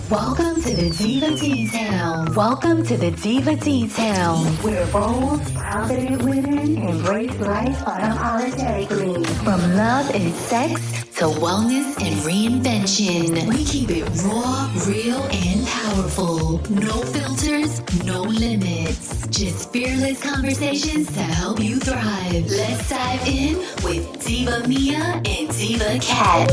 Welcome to the Diva Details. Welcome to the Diva Details, where bold, confident women embrace life unapologetically. From love and sex to wellness and reinvention, we keep it raw, real, and powerful. No filters, no limits. Just fearless conversations to help you thrive. Let's dive in with Diva Mia and Diva Cat.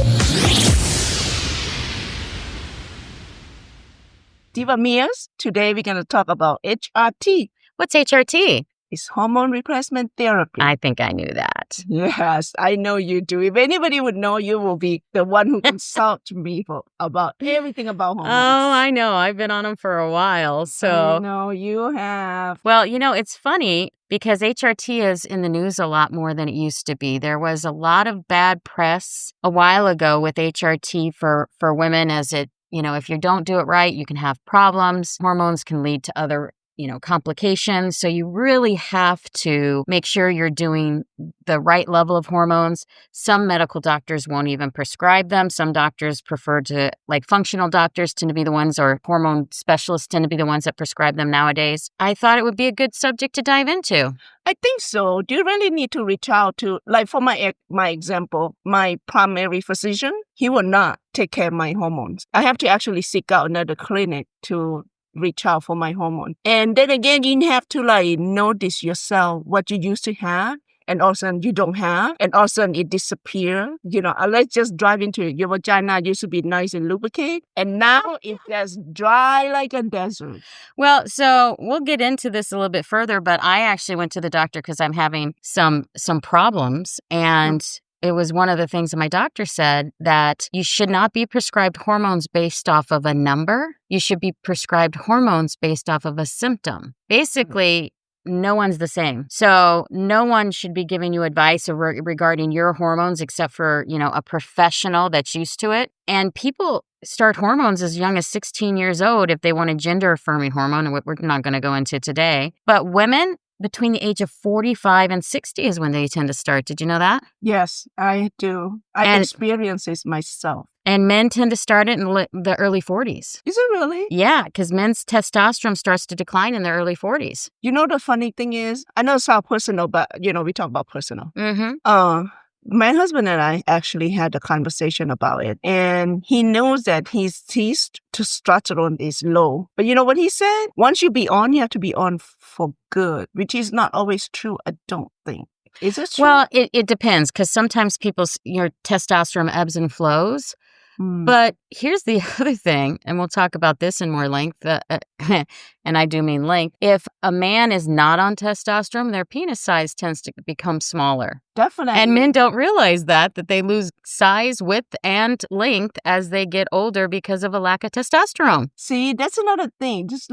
Diva Mias, today we're going to talk about HRT. What's HRT? It's Hormone Replacement Therapy. I think I knew that. Yes, I know you do. If anybody would know, you will be the one who consults me about everything about hormones. Oh, I know. I've been on them for a while. So, I know you have. Well, it's funny because HRT is in the news a lot more than it used to be. There was a lot of bad press a while ago with HRT for women as it, if you don't do it right, you can have problems. Hormones can lead to other, complications. So you really have to make sure you're doing the right level of hormones. Some medical doctors won't even prescribe them. Some doctors prefer to, functional doctors tend to be the ones, or hormone specialists tend to be the ones that prescribe them nowadays. I thought it would be a good subject to dive into. I think so. Do you really need to reach out to, for my example, my primary physician? He will not take care of my hormones. I have to actually seek out another clinic to reach out for my hormone. And then again, you have to notice yourself what you used to have, and all of a sudden you don't have, and all of a sudden it disappears. Let's just drive into it. Your vagina used to be nice and lubricated, and now it's just dry like a desert. Well, so we'll get into this a little bit further, but I actually went to the doctor because I'm having some problems, and it was one of the things that my doctor said, that you should not be prescribed hormones based off of a number. You should be prescribed hormones based off of a symptom. Basically, no one's the same. So no one should be giving you advice regarding your hormones except for, a professional that's used to it. And people start hormones as young as 16 years old if they want a gender-affirming hormone, and we're not going to go into today. But women, between the age of 45 and 60 is when they tend to start. Did you know that? Yes, I do. I experience this myself. And men tend to start it in the early 40s. Is it really? Yeah, because men's testosterone starts to decline in their early 40s. The funny thing is, I know it's all personal, but, we talk about personal. Mm-hmm. My husband and I actually had a conversation about it, and he knows that his testosterone is low. But you know what he said? Once you be on, you have to be on for good, which is not always true, I don't think. Is it true? Well, it depends, because sometimes your testosterone ebbs and flows. But here's the other thing, and we'll talk about this in more length, and I do mean length. If a man is not on testosterone, their penis size tends to become smaller. Definitely. And men don't realize that they lose size, width, and length as they get older because of a lack of testosterone. See, that's another thing. Just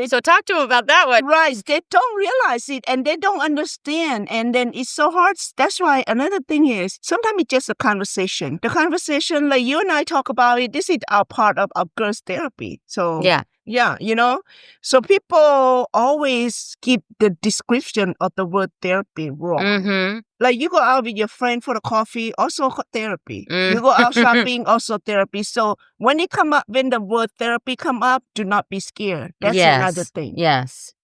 so talk to him about that one. Right. They don't realize it, and they don't understand. And then it's so hard. That's why another thing is, sometimes it's just a conversation. The conversation, like you and I talk about it, this is our part of our girls' therapy. So yeah, So people always keep the description of the word therapy wrong. Mm-hmm. Like you go out with your friend for the coffee, also therapy. You go out shopping, also therapy. So when the word therapy come up, do not be scared. That's another thing. Yes.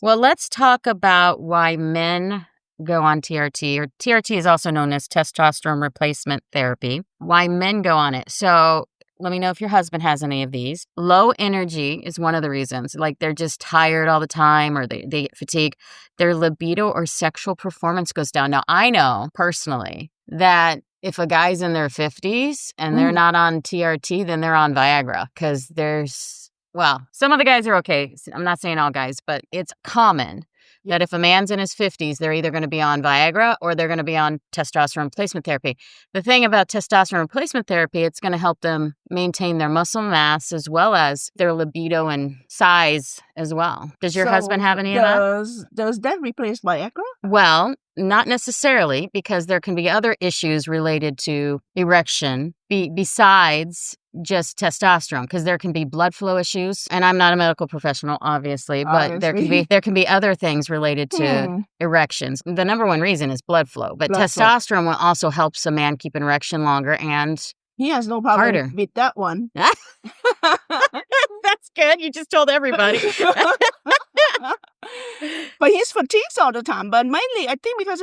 Well, let's talk about why men go on TRT, or TRT is also known as Testosterone Replacement Therapy. Why men go on it. So let me know if your husband has any of these. Low energy is one of the reasons. They're just tired all the time, or they get fatigued. Their libido or sexual performance goes down. Now, I know personally that if a guy's in their 50s and they're not on TRT, then they're on Viagra, because some of the guys are okay. I'm not saying all guys, but it's common that if a man's in his 50s, they're either going to be on Viagra or they're going to be on testosterone replacement therapy. The thing about testosterone replacement therapy, it's going to help them maintain their muscle mass as well as their libido and size as well. Does your husband have any of that? Does that replace Viagra? Well, not necessarily, because there can be other issues related to erection besides just testosterone, because there can be blood flow issues. And I'm not a medical professional, obviously, but there can be other things related to erections. The number one reason is blood flow, but testosterone will also helps a man keep an erection longer and he has no problem harder with that one. good. You just told everybody. But he's fatigued all the time. But mainly, I think because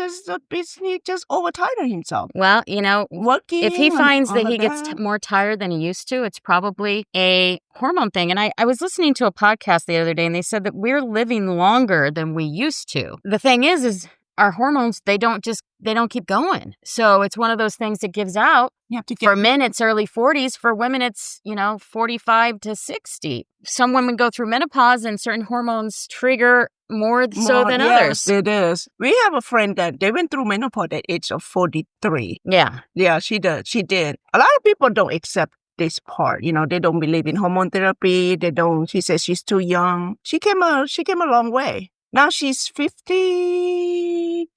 he just overtired himself. Well, you know, Working. if he finds on that the he gets bed. more tired than he used to, it's probably a hormone thing. And I was listening to a podcast the other day, and they said that we're living longer than we used to. The thing is our hormones, they don't keep going. So it's one of those things that gives out. You have to For men, it's early 40s. For women, it's, 45 to 60. Some women go through menopause and certain hormones trigger more so than yes, others. It is. We have a friend that they went through menopause at the age of 43. Yeah. Yeah, she did. A lot of people don't accept this part. They don't believe in hormone therapy. She says she's too young. She came a long way. Now she's 52.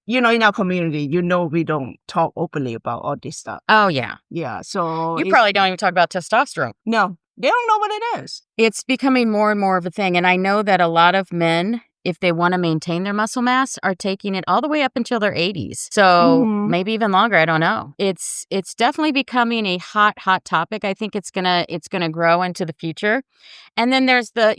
In our community, we don't talk openly about all this stuff. Oh, yeah. Yeah, so... You probably don't even talk about testosterone. No, they don't know what it is. It's becoming more and more of a thing. And I know that a lot of men, if they want to maintain their muscle mass, are taking it all the way up until their 80s. So maybe even longer. I don't know. It's definitely becoming a hot topic. I think it's gonna grow into the future. And then there's the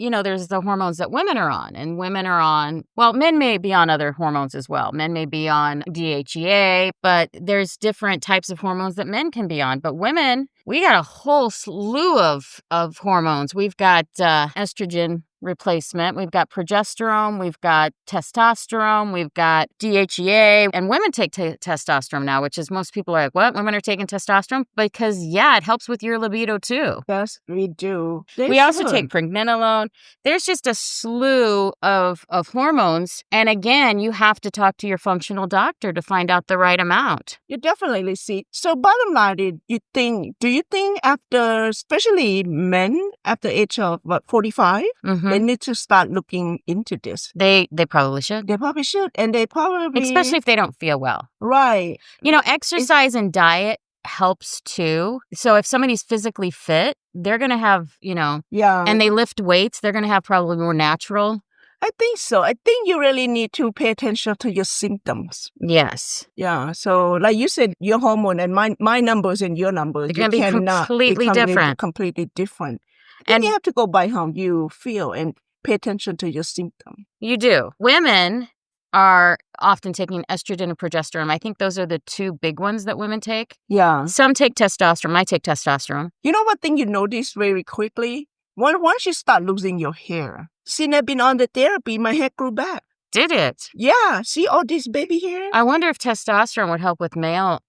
hormones that women are on. And women are on, well, men may be on other hormones as well. Men may be on DHEA, but there's different types of hormones that men can be on. But women, we got a whole slew of hormones. We've got estrogen replacement. We've got progesterone. We've got testosterone. We've got DHEA. And women take testosterone now, which is most people are like, what? Women are taking testosterone? Because, it helps with your libido too. Yes, we do. We also take pregnenolone. There's just a slew of hormones. And again, you have to talk to your functional doctor to find out the right amount. You definitely see. So bottom line, do you think after, especially men after age of 45, they need to start looking into this? They probably should. They probably should. And they probably... Especially if they don't feel well. Right. Exercise and diet helps too. So if somebody's physically fit, they're going to have, and they lift weights, they're going to have probably more natural. I think so. I think you really need to pay attention to your symptoms. Yes. Yeah. So like you said, your hormone and my numbers and your numbers, they're going to be completely different. Completely different. And you have to go by how you feel and pay attention to your symptoms. You do. Women are often taking estrogen and progesterone. I think those are the two big ones that women take. Yeah. Some take testosterone. I take testosterone. You know what thing you notice very quickly? Once you start losing your hair. Since I've been on the therapy, my hair grew back. Did it? Yeah. See all this baby hair? I wonder if testosterone would help with male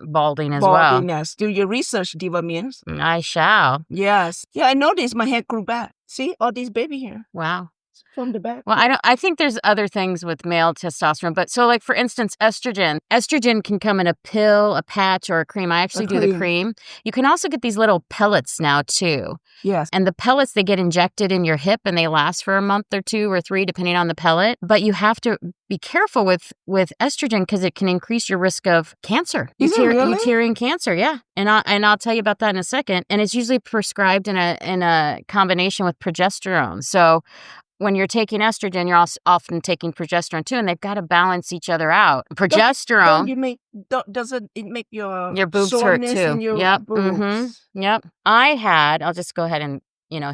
balding as well. Baldiness. Do your research, Diva Means. I shall. Yes. Yeah, I noticed my hair grew back. See all this baby hair. Wow. From the back. Well, I think there's other things with male testosterone, but so like for instance, estrogen can come in a pill, a patch, or a cream. I actually do the cream. You can also get these little pellets now too. Yes. And the pellets, they get injected in your hip and they last for a month or 2 or 3, depending on the pellet. But you have to be careful with estrogen because it can increase your risk of cancer. Is it really? Uterine cancer, yeah. And I'll tell you about that in a second. And it's usually prescribed in a combination with progesterone. So when you're taking estrogen, you're also often taking progesterone too, and they've got to balance each other out. Progesterone. Doesn't it make your boobs hurt too? In your Yep. boobs? Yep. I'll just go ahead and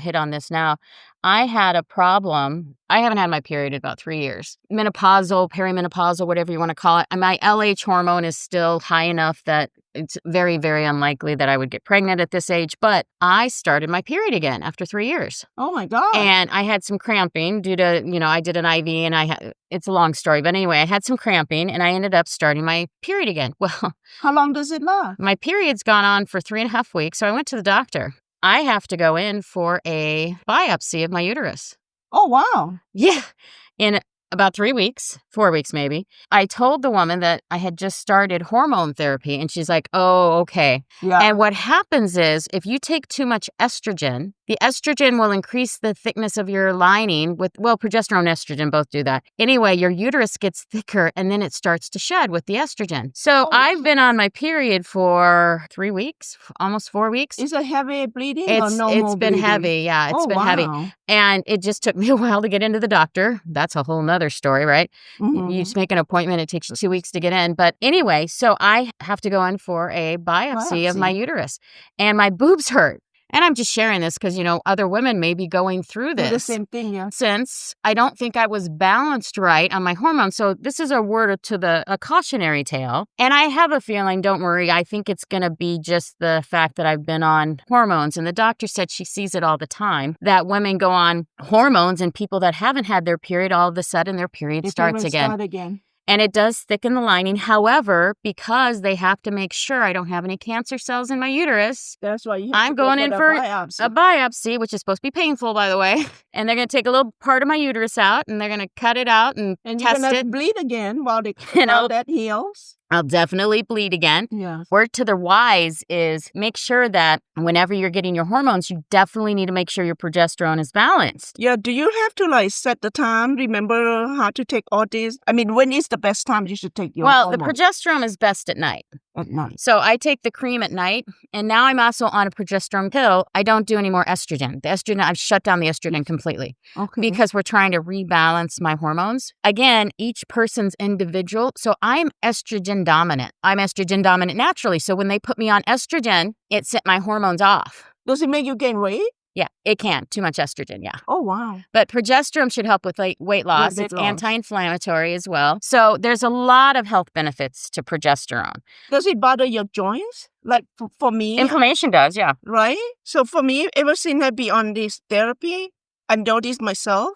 hit on this now. I had a problem. I haven't had my period in about 3 years. Menopausal, perimenopausal, whatever you want to call it. My LH hormone is still high enough that it's very, very unlikely that I would get pregnant at this age. But I started my period again after 3 years. Oh, my God. And I had some cramping due to, I did an IV and it's a long story. But anyway, I had some cramping and I ended up starting my period again. Well, how long does it last? My period's gone on for 3.5 weeks. So I went to the doctor. I have to go in for a biopsy of my uterus. Oh, wow. Yeah. In about 3 weeks, 4 weeks maybe. I told the woman that I had just started hormone therapy and she's like, oh, okay. Yeah. And what happens is if you take too much estrogen, the estrogen will increase the thickness of your lining progesterone and estrogen both do that. Anyway, your uterus gets thicker and then it starts to shed with the estrogen. So I've been on my period for 3 weeks, almost 4 weeks. Is it heavy bleeding or normal It's been bleeding? heavy. Yeah, it's been heavy. And it just took me a while to get into the doctor. That's a whole nother story, right? Mm-hmm. You just make an appointment. It takes 2 weeks to get in. But anyway, so I have to go in for a biopsy of my uterus. And my boobs hurt. And I'm just sharing this because, other women may be going through Do the this. same thing, yeah. Since I don't think I was balanced right on my hormones. So this is a word to a cautionary tale. And I have a feeling, don't worry, I think it's going to be just the fact that I've been on hormones. And the doctor said she sees it all the time, that women go on hormones and people that haven't had their period, all of a sudden their period starts again. And it does thicken the lining. However, because they have to make sure I don't have any cancer cells in my uterus, That's why you have I'm to go going in for biopsy. a biopsy, which is supposed to be painful, by the way. And they're going to take a little part of my uterus out, and they're going to cut it out and And test you're going it. to bleed again while that heals. I'll definitely bleed again. Yeah. Word to the wise is make sure that whenever you're getting your hormones, you definitely need to make sure your progesterone is balanced. Yeah, do you have to set the time? Remember how to take all these? I mean, when is the best time you should take your Well, the hormones? progesterone is best at night. At night. So I take the cream at night, and now I'm also on a progesterone pill. I don't do any more estrogen. The estrogen, I've shut down the estrogen completely Okay. because we're trying to rebalance my hormones. Again, each person's individual. So I'm estrogen dominant. I'm estrogen dominant naturally. So when they put me on estrogen, it set my hormones off. Does it make you gain weight? Yeah, it can. Too much estrogen, yeah. Oh, wow. But progesterone should help with weight loss. weight It's loss. anti-inflammatory as well. So there's a lot of health benefits to progesterone. Does it bother your joints? Like for me, Inflammation does, yeah. right? So for me, ever since I be on this therapy, I noticed myself.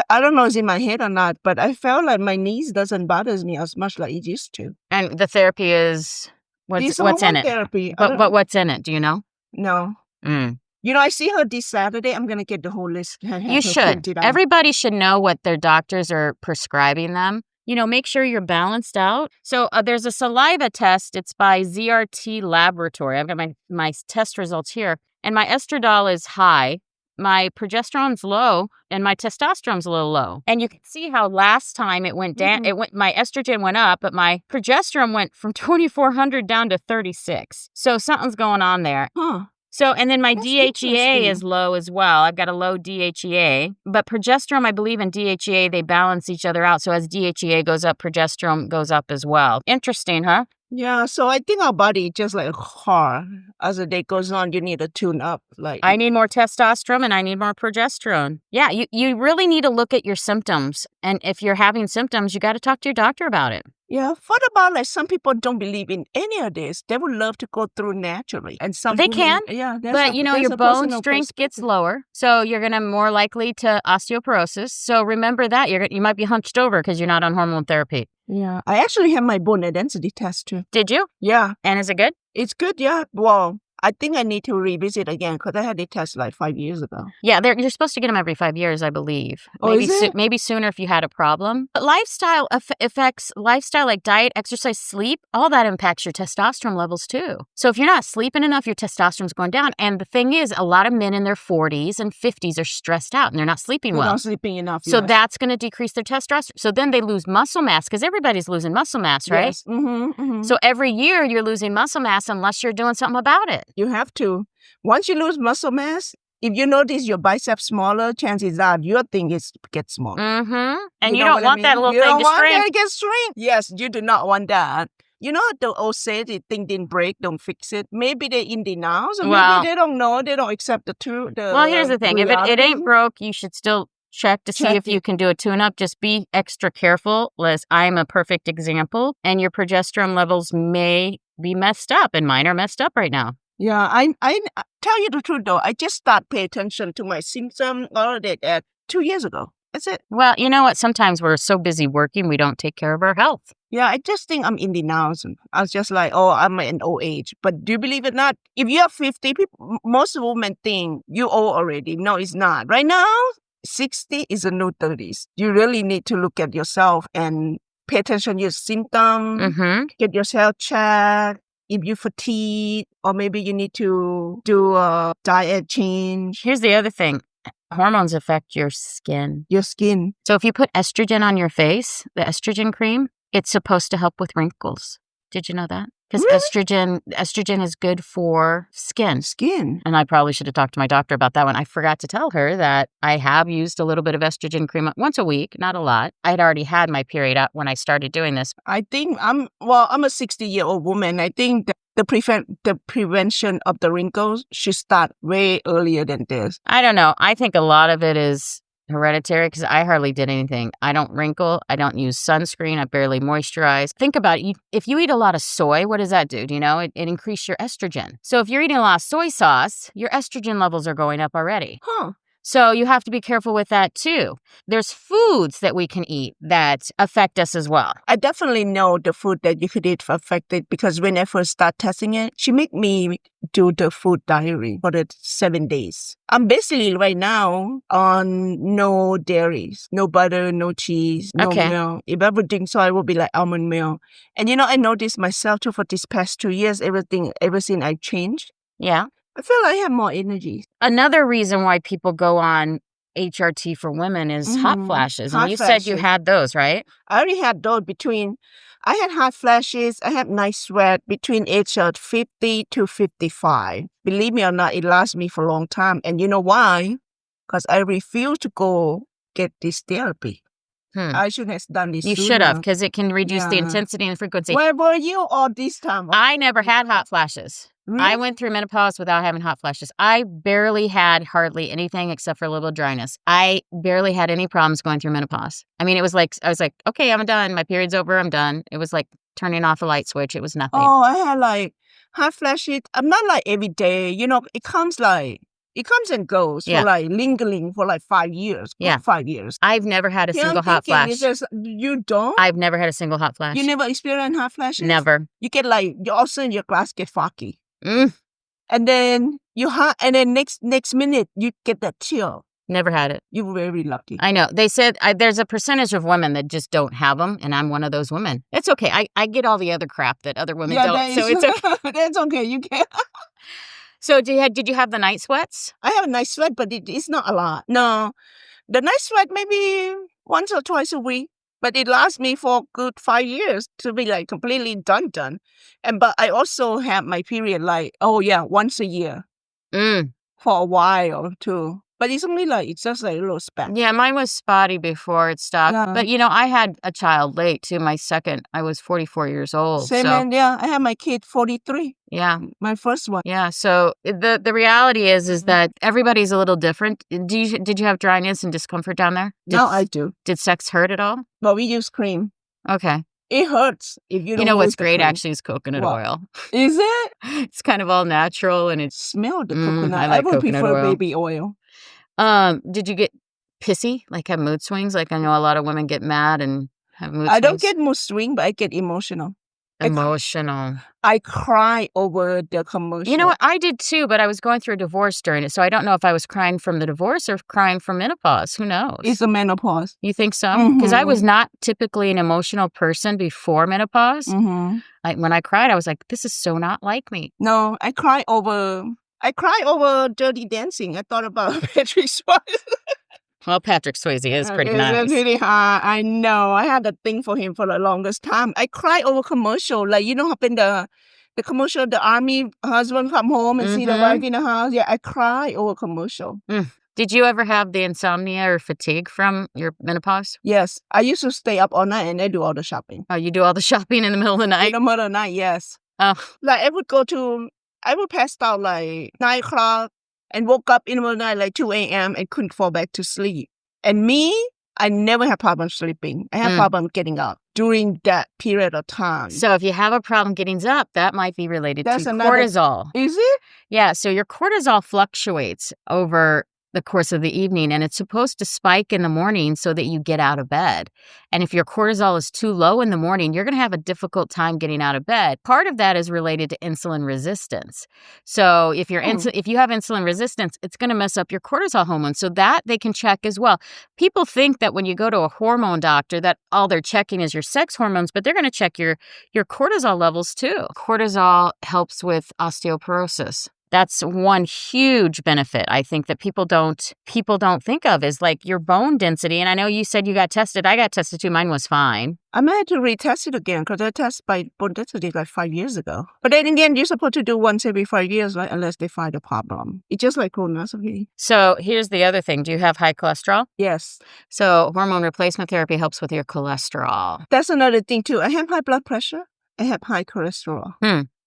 I don't know if it's in my head or not, but I felt like my knees doesn't bother me as much like it used to. And the therapy is This what's in hormone it? Therapy. What's in it? Do you know? No. Mm. I see her this Saturday. I'm going to get the whole list. You should. Everybody should know what their doctors are prescribing them. Make sure you're balanced out. So there's a saliva test. It's by ZRT Laboratory. I've got my test results here. And my estradiol is high. My progesterone's low, and my testosterone's a little low. And you can see how last time it went down. My estrogen went up, but my progesterone went from 2,400 down to 36. So something's going on there. Huh. So, and then my That's DHEA interesting. is low as well. I've got a low DHEA, but progesterone, I believe, and DHEA, they balance each other out. So as DHEA goes up, progesterone goes up as well. Interesting, huh? Yeah, so I think our body just like car. As the day goes on, you need to tune up. I need more testosterone and I need more progesterone. Yeah, you really need to look at your symptoms. And if you're having symptoms, you got to talk to your doctor about it. Yeah, what about some people don't believe in any of this? They would love to go through naturally, and some They women- can, Yeah, but your bone strength gets lower, so you're gonna more likely to osteoporosis. So remember that you might be hunched over because you're not on hormone therapy. Yeah, I actually have my bone density test too. Did you? Yeah, And is it good? it's good. Yeah, well, I think I need to revisit again because I had the test 5 years ago. Yeah, you're supposed to get them every 5 years, I believe. Oh, maybe is it? maybe sooner if you had a problem. But lifestyle affects lifestyle like diet, exercise, sleep. All that impacts your testosterone levels too. So if you're not sleeping enough, your testosterone's going down. And the thing is, a lot of men in their 40s and 50s are stressed out and they're not sleeping They're well. not sleeping enough. So yes. that's going to decrease their testosterone. So then they lose muscle mass because everybody's losing muscle mass, right? Yes. Mm-hmm. So every year you're losing muscle mass unless you're doing something about it. You have to. Once you lose muscle mass, if you notice your biceps smaller, chances are your thing gets smaller. Mm-hmm. And you know don't what I want that mean? little You thing don't to want shrink. that to get shrink. Yes, you do not want that. You know the old say the thing didn't break, don't fix it. Maybe they're in denial, or Well- maybe they don't know, they don't accept the truth. Well, here's the thing. If it ain't broke, you should still check to see Check if you can do a tune-up. Just be extra careful, Liz. I'm a perfect example. And your progesterone levels may be messed up, and mine are messed up right now. Yeah, I tell you the truth though, I just start pay attention to my symptoms all of that 2 years ago. That's it. Well, you know what? Sometimes we're so busy working, we don't take care of our health. Yeah, I just think I'm in denial. I was just like, oh, I'm an old age. But do you believe it or not? If you're 50, most women think you old already. No, it's not. Right now, 60 is the new 30s. You really need to look at yourself and pay attention to your symptoms, Mm-hmm. get yourself checked. If you fatigue, or maybe you need to do a diet change, Here's the other thing. Hormones affect your skin. your skin. So if you put estrogen on your face, the estrogen cream, it's supposed to help with wrinkles. Did you know that? Because Really? estrogen is good for skin. Skin. And I probably should have talked to my doctor about that one. I forgot to tell her that I have used a little bit of estrogen cream once a week, not a lot. I had already had my period out when I started doing this. I think I'm a 60-year-old woman. I think that the prevention of the wrinkles should start way earlier than this. I don't know. I think a lot of it is hereditary because I hardly did anything. I don't wrinkle. I don't use sunscreen. I barely moisturize. Think about it. If you eat a lot of soy, what does that do? Do you know? It increases your estrogen. So if you're eating a lot of soy sauce, your estrogen levels are going up already. Huh. So you have to be careful with that too. There's foods that we can eat that affect us as well. I definitely know the food that you could eat affected because when I first start testing it, she made me do the food diary for the 7 days. I'm basically right now on no dairies, no butter, no cheese, no milk. If I would drink soy, it would be like almond milk. And I noticed myself too for these past 2 years, everything I've changed. Yeah. I feel like I have more energy. Another reason why people go on HRT for women is hot flashes. And you said you had those, right? I already had those I had hot flashes, I had night sweat between age of 50 to 55. Believe me or not, it lasts me for a long time. And you know why? Because I refuse to go get this therapy. I should have done this You sooner. should have, because it can reduce the intensity and the frequency. Where were you all this time? I never had hot flashes. Really? I went through menopause without having hot flashes. I barely had hardly anything except for a little dryness. I barely had any problems going through menopause. I mean, it was like, I was like, okay, I'm done. My period's over. I'm done. It was like turning off a light switch. It was nothing. Oh, I had like hot flashes. I'm not like every day. It comes and goes for like lingering for like 5 years. Yeah. 5 years. I've never had a single hot flash. You don't? I've never had a single hot flash. You never experienced hot flashes? Never. You get like, all of a sudden your glass get foggy. Mm. And then and then next minute you get that chill. Never had it. You're very lucky. I know. They said there's a percentage of women that just don't have them, and I'm one of those women. It's okay. I get all the other crap that other women don't, so it's okay. That's okay. You can. So did you have the night sweats? I have a night sweat, but it's not a lot. No. The night sweat maybe once or twice a week. But it lasts me for a good 5 years to be like completely done. But I also have my period like, once a year for a while too. But it's only it's just like a little spot. Yeah, mine was spotty before it stopped. Yeah. But I had a child late too. My second, I was 44 years old. Same, man. Yeah, I had my kid 43. Yeah. My first one. Yeah. So the reality is that everybody's a little different. Did you have dryness and discomfort down there? No, I do. Did sex hurt at all? But we use cream. Okay. It hurts if you don't. You know what's use the great cream. actually is coconut oil. Is it? It's kind of all natural and it's Smell the coconut. I like would coconut prefer oil. baby oil. Did you get pissy? Like have mood swings? Like I know a lot of women get mad and have mood swings. I don't get mood swing, but I get emotional. Emotional. I cry over the commercial. You know what? I did too, but I was going through a divorce during it. So I don't know if I was crying from the divorce or crying from menopause. Who knows? It's a menopause. You think so? Because I was not typically an emotional person before menopause. When I cried, I was like, this is so not like me. No, I cry over Dirty Dancing. I thought about Patrick Swayze. Well, Patrick Swayze is pretty nice. It's really hard. I know. I had a thing for him for the longest time. I cry over commercial. Like, happen the commercial, the army husband come home and see the wife in the house. Yeah, I cry over commercial. Did you ever have the insomnia or fatigue from your menopause? Yes. I used to stay up all night and I do all the shopping. Oh, you do all the shopping in the middle of the night? In the middle of the night, yes. Oh. Like, I would pass out like 9 o'clock. And woke up in the middle of the night like 2 a.m. and couldn't fall back to sleep. And me, I never have problem sleeping. I have problem getting up during that period of time. So if you have a problem getting up, that might be related to cortisol. Is it? Yeah, so your cortisol fluctuates over the course of the evening, and it's supposed to spike in the morning so that you get out of bed. And if your cortisol is too low in the morning, you're going to have a difficult time getting out of bed. Part of that is related to insulin resistance. So if you have insulin resistance, it's going to mess up your cortisol hormone. So that they can check as well. People think that when you go to a hormone doctor that all they're checking is your sex hormones, but they're going to check your cortisol levels too. Cortisol helps with osteoporosis. That's one huge benefit I think that people don't think of is like your bone density. And I know you said you got tested. I got tested too. Mine was fine. I might have to retest it again because I tested my bone density like 5 years ago. But then again, you're supposed to do once every 5 years, right? Unless they find a problem. It's just like colonoscopy. So here's the other thing. Do you have high cholesterol? Yes. So hormone replacement therapy helps with your cholesterol. That's another thing too. I have high blood pressure. I have high cholesterol.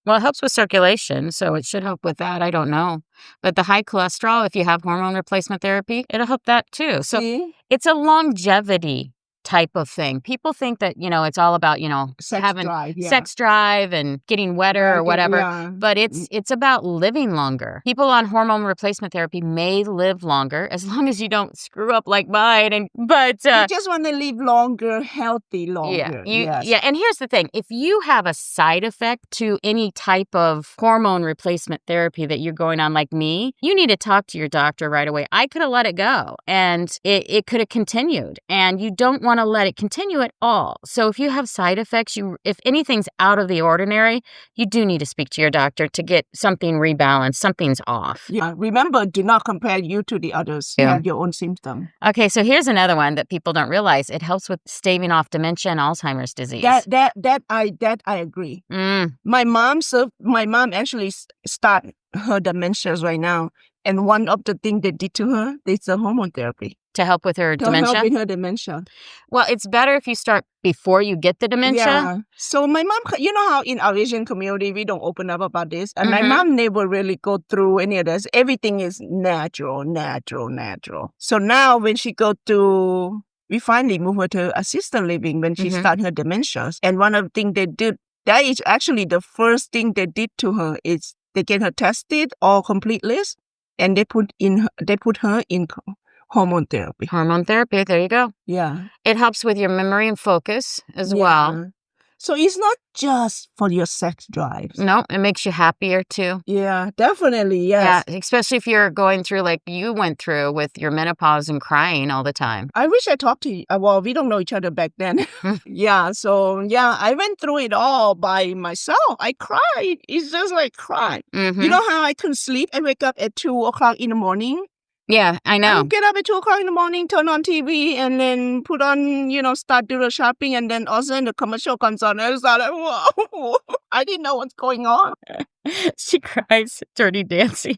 Well, it helps with circulation, so it should help with that. I don't know. But the high cholesterol, if you have hormone replacement therapy, it'll help that too. So See? it's a longevity type of thing. People think that, it's all about, having sex drive and getting wetter or whatever. Yeah. But it's about living longer. People on hormone replacement therapy may live longer as long as you don't screw up like mine. But you just want to live longer, healthy longer. Yeah. And here's the thing: if you have a side effect to any type of hormone replacement therapy that you're going on, like me, you need to talk to your doctor right away. I could have let it go, and it could have continued, and you don't want to let it continue at all. So if you have side effects, if anything's out of the ordinary, you do need to speak to your doctor to get something rebalanced. Something's off. Yeah. Remember, do not compare you to the others. You have your own symptom. Okay, so here's another one that people don't realize. It helps with staving off dementia and Alzheimer's disease. That I agree. My mom actually start her dementias right now, and one of the things they did to her, it's a hormone therapy. To help with her dementia? To help with her dementia. Well, it's better if you start before you get the dementia. Yeah. So my mom, you know how in our Asian community, we don't open up about this. And my mom never really go through any of this. Everything is natural. So now when she we finally move her to assisted living when she start her dementias. And one of the things they did, that is actually the first thing they did to her is they get her tested, all complete list, and they put her in hormone therapy. Hormone therapy, there you go. Yeah. It helps with your memory and focus as well. So it's not just for your sex drives. No, it makes you happier too. Yeah, definitely, yes. Yeah, especially if you're going through like you went through with your menopause and crying all the time. I wish I talked to you. Well, we don't know each other back then. I went through it all by myself. I cried. It's just like crying. You know how I couldn't sleep? I wake up at 2 o'clock in the morning. Yeah, I know. I get up at 2 o'clock in the morning, turn on TV, and then put on, start doing the shopping, and then also the commercial comes on. I was like, whoa, I didn't know what's going on. She cries, Dirty Dancing.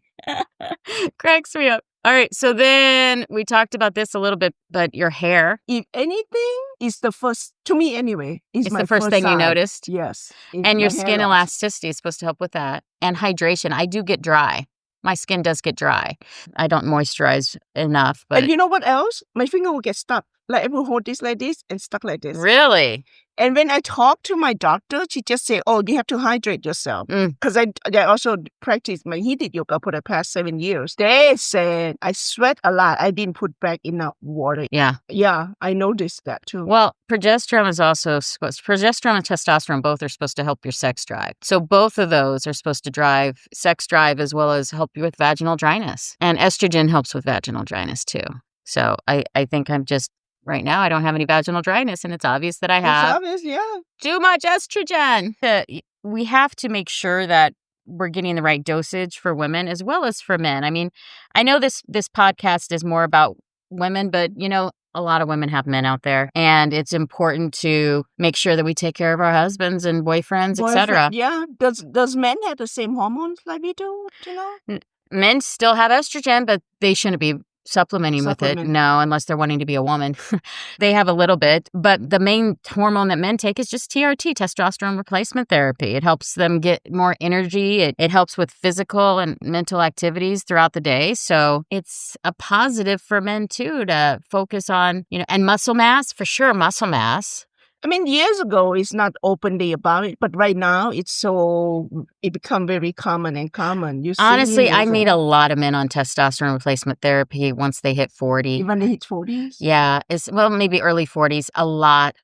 Cracks me up. All right, so then we talked about this a little bit, but your hair. If anything, is the first, to me anyway, it's the first thing you noticed? Yes. And your skin elasticity is supposed to help with that. And hydration. I do get dry. My skin does get dry. I don't moisturize enough. But and you know what else? My finger will get stuck. Like I will hold this like this and stuck like this. Really? And when I talk to my doctor, she just say, "Oh, you have to hydrate yourself." Because I also practice my heated yoga for the past 7 years. They said I sweat a lot. I didn't put back enough water. Yeah. Yeah, I noticed that too. Well, progesterone and testosterone both are supposed to help your sex drive. So both of those are supposed to drive sex drive as well as help you with vaginal dryness. And estrogen helps with vaginal dryness too. So I think I'm just... Right now, I don't have any vaginal dryness, and it's obvious that I have. It's obvious, yeah. Too much estrogen. We have to make sure that we're getting the right dosage for women as well as for men. I mean, I know this podcast is more about women, but, a lot of women have men out there, and it's important to make sure that we take care of our husbands and boyfriends, etc. Yeah. Does men have the same hormones like we do? Men still have estrogen, but they shouldn't be supplementing with it. No, unless they're wanting to be a woman. They have a little bit, but the main hormone that men take is just TRT, testosterone replacement therapy. It helps them get more energy. It helps with physical and mental activities throughout the day. So it's a positive for men too to focus on, and muscle mass, for sure, muscle mass. I mean, years ago, it's not openly about it, but right now, it become very common and common. Honestly, I meet a lot of men on testosterone replacement therapy once they hit 40. Even they hit 40s? Yeah, maybe early 40s. A lot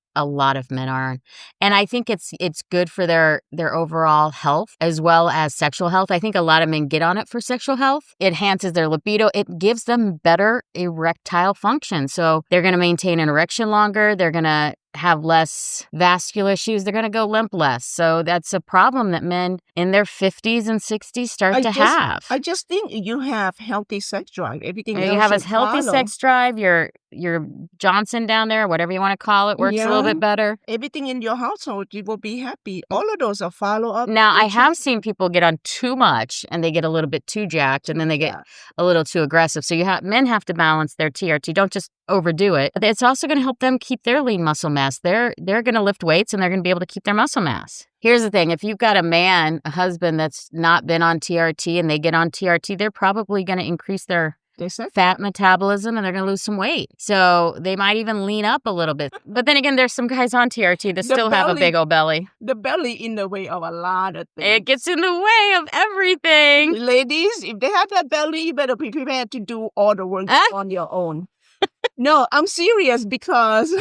of men are. And I think it's good for their overall health as well as sexual health. I think a lot of men get on it for sexual health. It enhances their libido. It gives them better erectile function. So they're going to maintain an erection longer. They're going to have less vascular issues. They're going to go limp less. So that's a problem that men in their 50s and 60s start to have. I just think you have healthy sex drive. Everything else you have a healthy sex drive. Your your Johnson down there, whatever you want to call it, works a little bit better. Everything in your household, you will be happy. All of those are follow-up. Now, I have seen people get on too much and they get a little bit too jacked and then they get a little too aggressive. So men have to balance their TRT. Don't just overdo it. But it's also going to help them keep their lean muscle mass. They're going to lift weights and they're going to be able to keep their muscle mass. Here's the thing. If you've got a husband that's not been on TRT and they get on TRT, they're probably going to increase their fat metabolism and they're going to lose some weight. So they might even lean up a little bit. But then again, there's some guys on TRT that still have a big old belly. The belly in the way of a lot of things. It gets in the way of everything. Ladies, if they have that belly, you better be prepared to do all the work on your own. No, I'm serious because...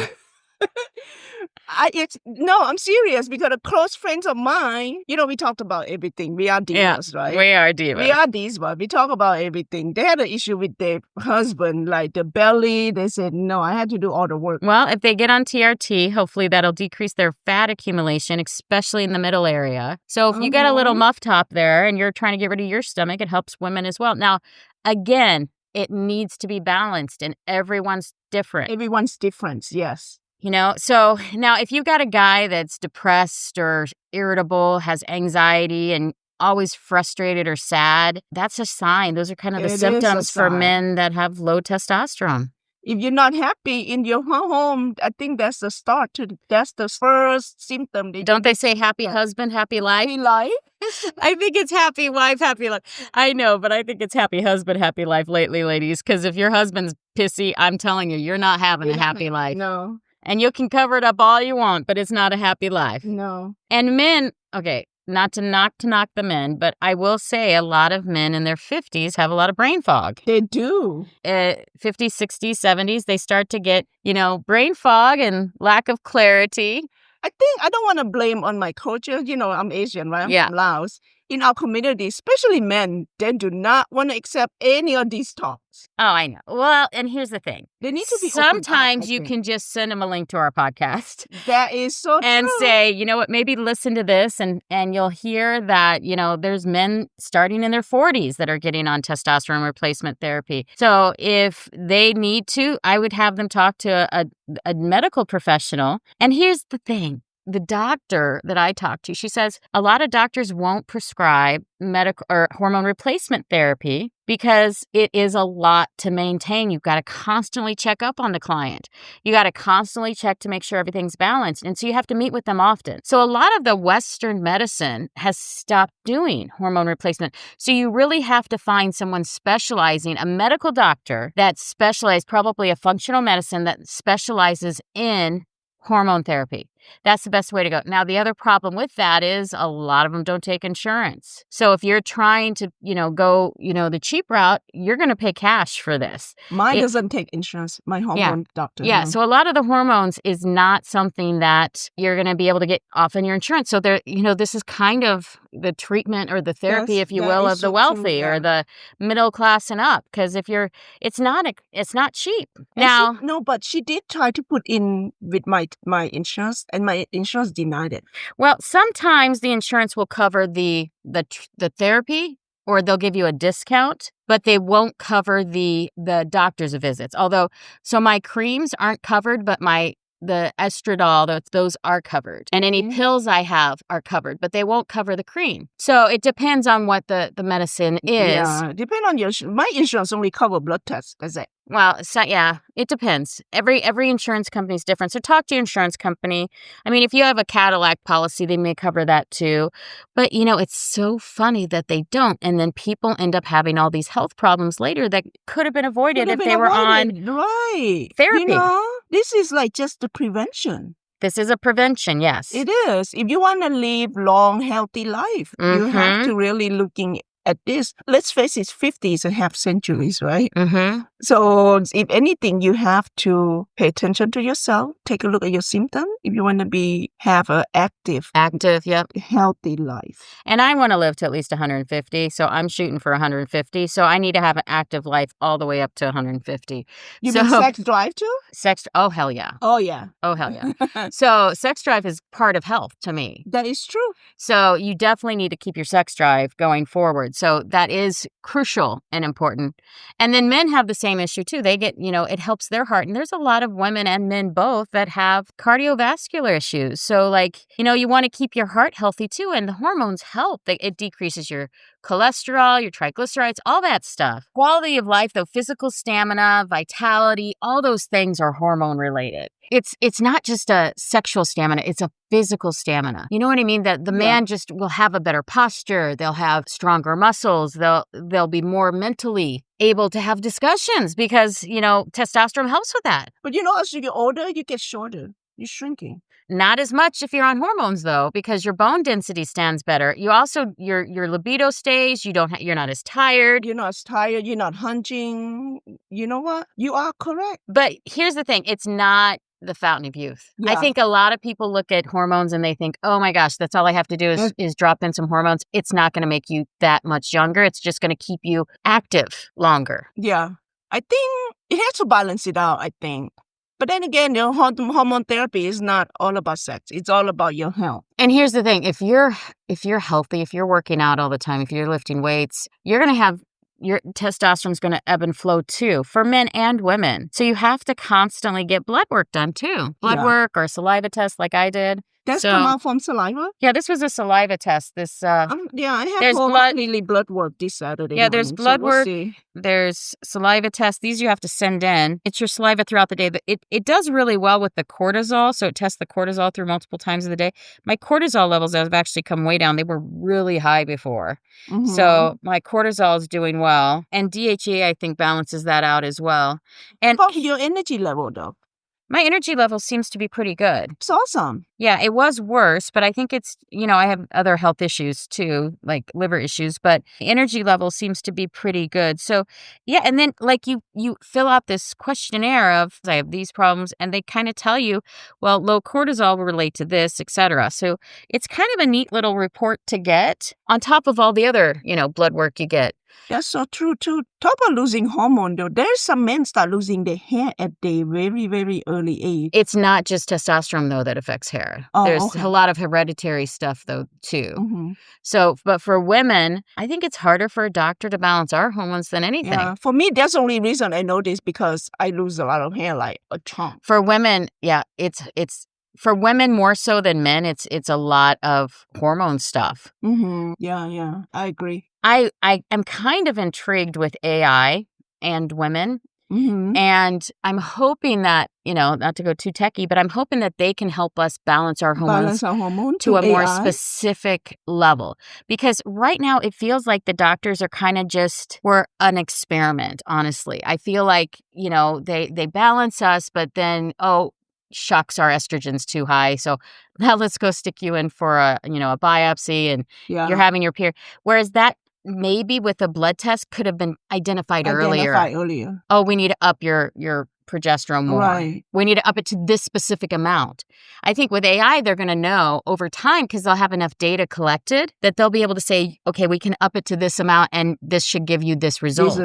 I'm serious because the close friends of mine, we talked about everything. We are divas, right? We are divas. We are divas. We talk about everything. They had an issue with their husband, like the belly. They said, no, I had to do all the work. Well, if they get on TRT, hopefully that'll decrease their fat accumulation, especially in the middle area. So if you got a little muff top there and you're trying to get rid of your stomach, it helps women as well. Now, again, it needs to be balanced and everyone's different. Everyone's different, yes. So now if you've got a guy that's depressed or irritable, has anxiety and always frustrated or sad, that's a sign. Those are kind of the symptoms for men that have low testosterone. If you're not happy in your home, I think that's the start. That's the first symptom. Don't they say happy husband, happy life? Happy life? I think it's happy wife, happy life. I know, but I think it's happy husband, happy life lately, ladies. Because if your husband's pissy, I'm telling you, you're not having a happy life. No. And you can cover it up all you want, but it's not a happy life. No. And men, okay, not to knock the men, but I will say a lot of men in their 50s have a lot of brain fog. They do. 50s, 60s, 70s, they start to get, brain fog and lack of clarity. I think I don't want to blame on my culture. I'm Asian, right? I'm from Laos. In our community, especially men, they do not want to accept any of these talks. Oh, I know. Well, and here's the thing. They need to be sometimes you can just send them a link to our podcast. That is so true. And say, you know what, maybe listen to this and you'll hear that, there's men starting in their 40s that are getting on testosterone replacement therapy. So if they need to, I would have them talk to a medical professional. And here's the thing. The doctor that I talked to, she says a lot of doctors won't prescribe medical or hormone replacement therapy because it is a lot to maintain. You've got to constantly check up on the client. You got to constantly check to make sure everything's balanced. And so you have to meet with them often. So a lot of the Western medicine has stopped doing hormone replacement. So you really have to find someone specializing, a medical doctor that specializes, probably a functional medicine that specializes in hormone therapy. That's the best way to go. Now, the other problem with that is a lot of them don't take insurance. So if you're trying to, go, the cheap route, you're going to pay cash for this. Mine doesn't take insurance. My hormone doctor. Yeah. So a lot of the hormones is not something that you're going to be able to get off on your insurance. So there, this is kind of the treatment or the therapy, if you will, of the wealthy or the middle class and up. Because it's not cheap. Now, no, but she did try to put in with my insurance. And my insurance denied it. Well, sometimes the insurance will cover the therapy or they'll give you a discount, but they won't cover the doctor's visits. So my creams aren't covered, but the estradiol, those are covered. And any pills I have are covered, but they won't cover the cream. So it depends on what the medicine is. Yeah, depend on my insurance only cover blood tests. That's it. Well, it depends. Every insurance company is different. So talk to your insurance company. I mean, if you have a Cadillac policy, they may cover that too. But, it's so funny that they don't. And then people end up having all these health problems later that could have been avoided if they were on therapy. This is like just the prevention. This is a prevention, yes. It is. If you want to live long, healthy life, you have to really looking at this. Let's face it, 50 is a half centuries, right? Mm-hmm. So if anything, you have to pay attention to yourself. Take a look at your symptoms if you want to have an active, healthy life. And I want to live to at least 150, so I'm shooting for 150. So I need to have an active life all the way up to 150. You mean sex drive too? Oh, hell yeah. Oh, yeah. Oh, hell yeah. So sex drive is part of health to me. That is true. So you definitely need to keep your sex drive going forward. Unfiltered. So that is crucial and important. And then men have the same issue too. They get, it helps their heart. And there's a lot of women and men both that have cardiovascular issues. So you want to keep your heart healthy too. And the hormones help. It decreases your cholesterol, your triglycerides, all that stuff. Quality of life, though, physical stamina, vitality, all those things are hormone related. It's not just a sexual stamina, it's a physical stamina. You know what I mean? That the man just will have a better posture, they'll have stronger muscles, they'll be more mentally able to have discussions because, testosterone helps with that. But as you get older, you get shorter. You're shrinking. Not as much if you're on hormones, though, because your bone density stands better. You also, your libido stays. You're not as tired. You're not as tired. You're not hunching. You know what? You are correct. But here's the thing. It's not the fountain of youth. Yeah. I think a lot of people look at hormones and they think, oh my gosh, that's all I have to do is drop in some hormones. It's not going to make you that much younger. It's just going to keep you active longer. Yeah. I think it has to balance it out, I think. But then again, hormone therapy is not all about sex. It's all about your health. And here's the thing. If you're healthy, if you're working out all the time, if you're lifting weights, you're going to have your testosterone's going to ebb and flow too for men and women. So you have to constantly get blood work done too. Blood work or saliva test like I did. That's come out from saliva? Yeah, this was a saliva test. I have blood work this Saturday. Yeah, there's blood work. See. There's saliva tests. These you have to send in. It's your saliva throughout the day. But it does really well with the cortisol. So it tests the cortisol through multiple times of the day. My cortisol levels have actually come way down. They were really high before. Mm-hmm. So my cortisol is doing well. And DHEA, I think, balances that out as well. And how about your energy level, though? My energy level seems to be pretty good. It's awesome. Yeah, it was worse, but I think it's, I have other health issues too, like liver issues, but energy level seems to be pretty good. So, yeah, and then you fill out this questionnaire of, I have these problems, and they kind of tell you, well, low cortisol will relate to this, etc. So it's kind of a neat little report to get on top of all the other, blood work you get. That's so true, too. Talk about losing hormone, though. There's some men start losing their hair at a very, very early age. It's not just testosterone, though, that affects hair. There's a lot of hereditary stuff, though, too. Mm-hmm. So, but for women, I think it's harder for a doctor to balance our hormones than anything. Yeah, for me, that's the only reason I know this, because I lose a lot of hair like a chunk. For women, yeah, it's for women more so than men, it's a lot of hormone stuff. Mm-hmm. Yeah, I agree. I am kind of intrigued with AI and women. Mm-hmm. And I'm hoping that, not to go too techie, but I'm hoping that they can help us balance our hormones to a more specific level. Because right now it feels like the doctors are kind of we're an experiment, honestly. I feel like, they balance us, but then, shucks, our estrogen's too high. So now let's go stick you in for a biopsy and you're having your period. Whereas that maybe with a blood test could have been identified earlier. Oh, we need to up your progesterone more. Right. We need to up it to this specific amount. I think with AI, they're going to know over time, because they'll have enough data collected, that they'll be able to say, okay, we can up it to this amount and this should give you this result.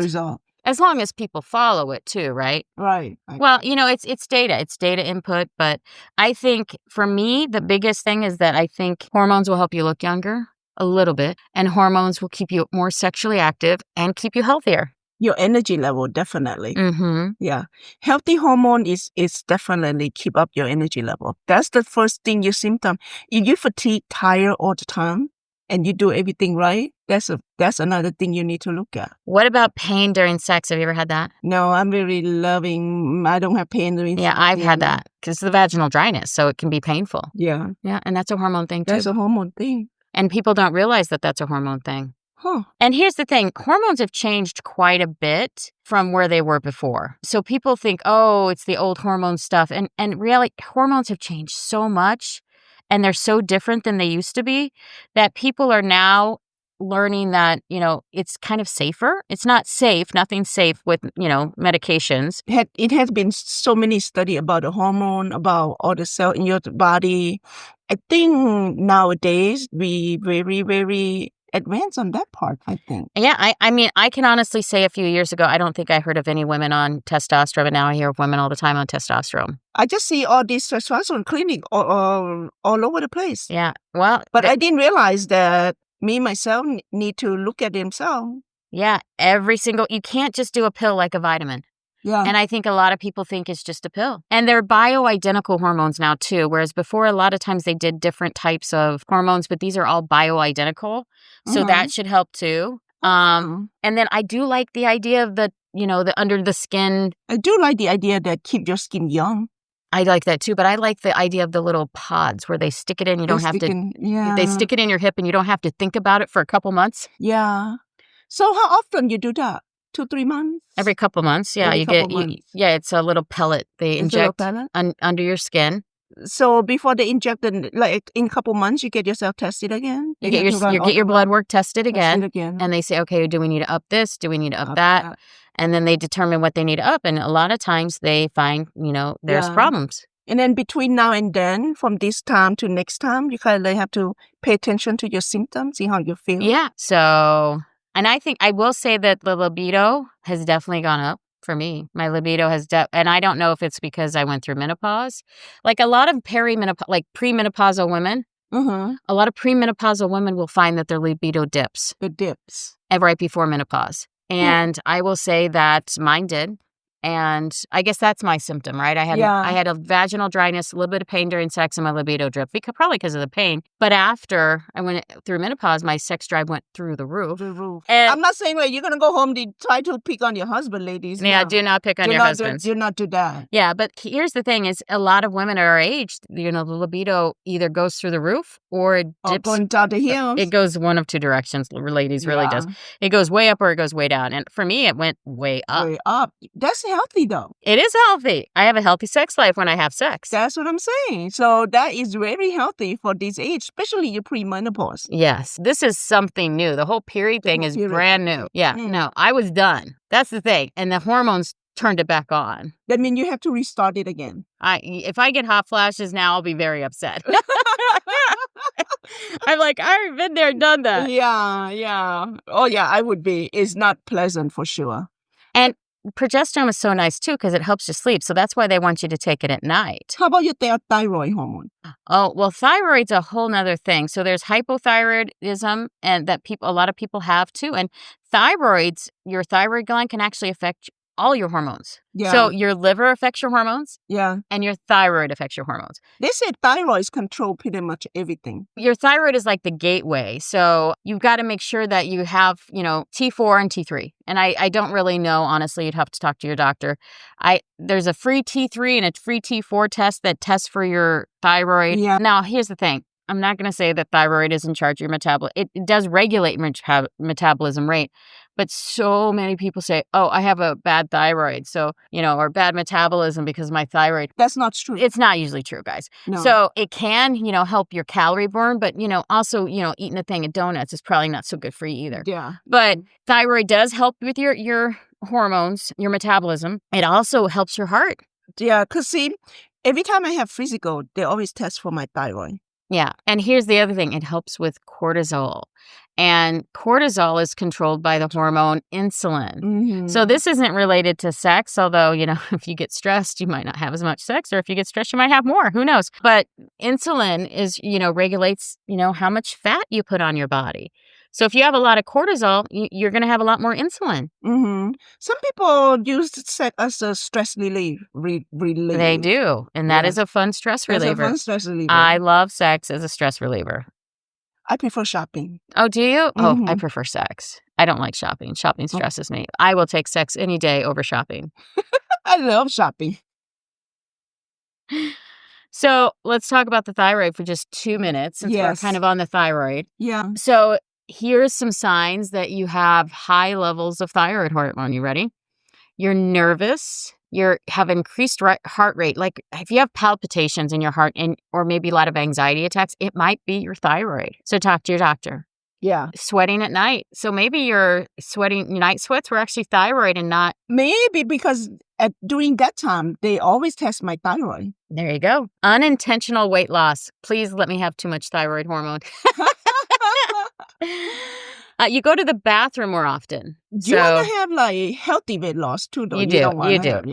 As long as people follow it too, right? Right. Well, it's data. It's data input. But I think for me, the biggest thing is that I think hormones will help you look younger a little bit, and hormones will keep you more sexually active and keep you healthier. Your energy level, definitely. Mm-hmm. Yeah. Healthy hormone is definitely keep up your energy level. That's the first thing, your symptom. If you fatigue, tired all the time, and you do everything right, that's another thing you need to look at. What about pain during sex? Have you ever had that? No, I'm really loving. I don't have pain during sex. Yeah, I've had that because of the vaginal dryness, so it can be painful. Yeah. Yeah, and that's a hormone thing too. That's a hormone thing. And people don't realize that that's a hormone thing. Huh. And here's the thing. Hormones have changed quite a bit from where they were before. So people think, oh, it's the old hormone stuff. And really, hormones have changed so much, and they're so different than they used to be, that people are now learning that, it's kind of safer. It's not safe, nothing's safe with, medications. It has been so many studies about the hormone, about all the cells in your body. I think nowadays we very, very advanced on that part, I think. Yeah, I mean, I can honestly say a few years ago, I don't think I heard of any women on testosterone, but now I hear of women all the time on testosterone. I just see all these testosterone clinic all over the place. Yeah, well. But I didn't realize that me, myself, need to look at themselves. Yeah, you can't just do a pill like a vitamin. Yeah. And I think a lot of people think it's just a pill. And they're bioidentical hormones now too, whereas before a lot of times they did different types of hormones, but these are all bioidentical. So that should help too. And then I do like the idea of the under the skin. I do like the idea that keep your skin young. I like that too, but I like the idea of the little pods where they stick it in. You don't have to. Yeah. They stick it in your hip, and you don't have to think about it for a couple months. Yeah. So how often you do that? 2-3 months? Every couple months. Yeah, it's a little pellet they inject under your skin. So before they inject it, like in a couple months, you get yourself tested again? You get your blood work tested again. And they say, okay, do we need to up this? Do we need to up that? And then they determine what they need to up. And a lot of times they find, there's problems. And then between now and then, from this time to next time, you kind of have to pay attention to your symptoms, see how you feel. Yeah. So, and I think I will say that the libido has definitely gone up. For me, my libido has and I don't know if it's because I went through menopause. Like a lot of premenopausal women, a lot of premenopausal women will find that their libido dips. It dips. Right before menopause. And I will say that mine did. And I guess that's my symptom, right? I had a vaginal dryness, a little bit of pain during sex, and my libido dripped, probably because of the pain. But after I went through menopause, my sex drive went through the roof. And I'm not saying you're going to go home to try to pick on your husband, ladies. Yeah, do not pick on your husbands. Do not do that. Yeah, but here's the thing is a lot of women our age, the libido either goes through the roof or it dips. Going down the heels. It goes one of two directions, ladies, really does. It goes way up or it goes way down. And for me, it went way up. Way up. That's healthy, though. It is healthy. I have a healthy sex life when I have sex. That's what I'm saying. So that is very healthy for this age, especially your premenopause. Yes. This is something new. The whole period thing is brand new. Yeah. No, I was done. That's the thing. And the hormones turned it back on. That means you have to restart it again. If I get hot flashes now, I'll be very upset. I'm like, I've been there, done that. Yeah. Oh, yeah, I would be. It's not pleasant for sure. And progesterone is so nice, too, because it helps you sleep. So that's why they want you to take it at night. How about your thyroid hormone? Oh, well, thyroid's a whole nother thing. So there's hypothyroidism, and that a lot of people have, too. And your thyroid gland can actually affect all your hormones. Yeah. So your liver affects your hormones. Yeah. And your thyroid affects your hormones. They say thyroids control pretty much everything. Your thyroid is like the gateway. So you've got to make sure that you have, T4 and T3. And I don't really know, honestly, you'd have to talk to your doctor. There's a free T3 and a free T4 test that tests for your thyroid. Yeah. Now, here's the thing. I'm not going to say that thyroid is in charge of your metabolism. It does regulate metabolism rate. But so many people say, oh, I have a bad thyroid, or bad metabolism because of my thyroid. That's not true. It's not usually true, guys. No. So it can, help your calorie burn, but, also, eating a thing of donuts is probably not so good for you either. Yeah. But thyroid does help with your hormones, your metabolism. It also helps your heart. Yeah, because see, every time I have physical, they always test for my thyroid. Yeah. And here's the other thing. It helps with cortisol. And cortisol is controlled by the hormone insulin. Mm-hmm. So this isn't related to sex, although, if you get stressed, you might not have as much sex, or if you get stressed, you might have more. Who knows? But insulin is, regulates, how much fat you put on your body. So if you have a lot of cortisol, you're going to have a lot more insulin. Mm-hmm. Some people use sex as a stress relief. They do. And that is a fun stress reliever. It's a fun stress reliever. I love sex as a stress reliever. I prefer shopping. Oh, do you? Mm-hmm. Oh, I prefer sex. I don't like shopping. Shopping stresses me. I will take sex any day over shopping. I love shopping. So let's talk about the thyroid for just 2 minutes since we're kind of on the thyroid. Yeah. So here's some signs that you have high levels of thyroid hormone. You ready? You're nervous. You have increased heart rate. Like if you have palpitations in your heart or maybe a lot of anxiety attacks, it might be your thyroid. So talk to your doctor. Yeah. Sweating at night. So maybe your night sweats were actually thyroid and not. Maybe because during that time, they always test my thyroid. There you go. Unintentional weight loss. Please let me have too much thyroid hormone. You go to the bathroom more often. You want to have like healthy weight loss too, though. You do.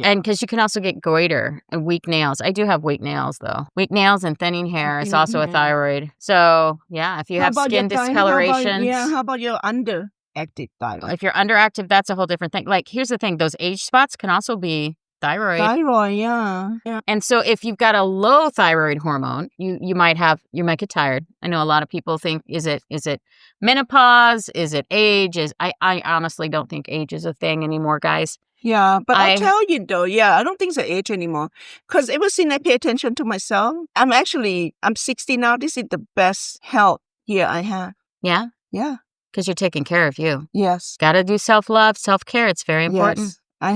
And because you can also get goiter and weak nails. I do have weak nails, though. Weak nails and thinning hair is also a thyroid. So, yeah, if you have skin discolorations. How about your underactive thyroid? If you're underactive, that's a whole different thing. Like, here's the thing. Those age spots can also be thyroid. Yeah. And so if you've got a low thyroid hormone, you might get tired. I know a lot of people think, is it menopause? Is it age? I honestly don't think age is a thing anymore, guys. Yeah, but I'll tell you though, I don't think it's age anymore. Because ever since I pay attention to myself, I'm 60 now. This is the best health year I have. Yeah? Yeah. Because you're taking care of you. Yes. Got to do self-love, self-care. It's very important. Yes. I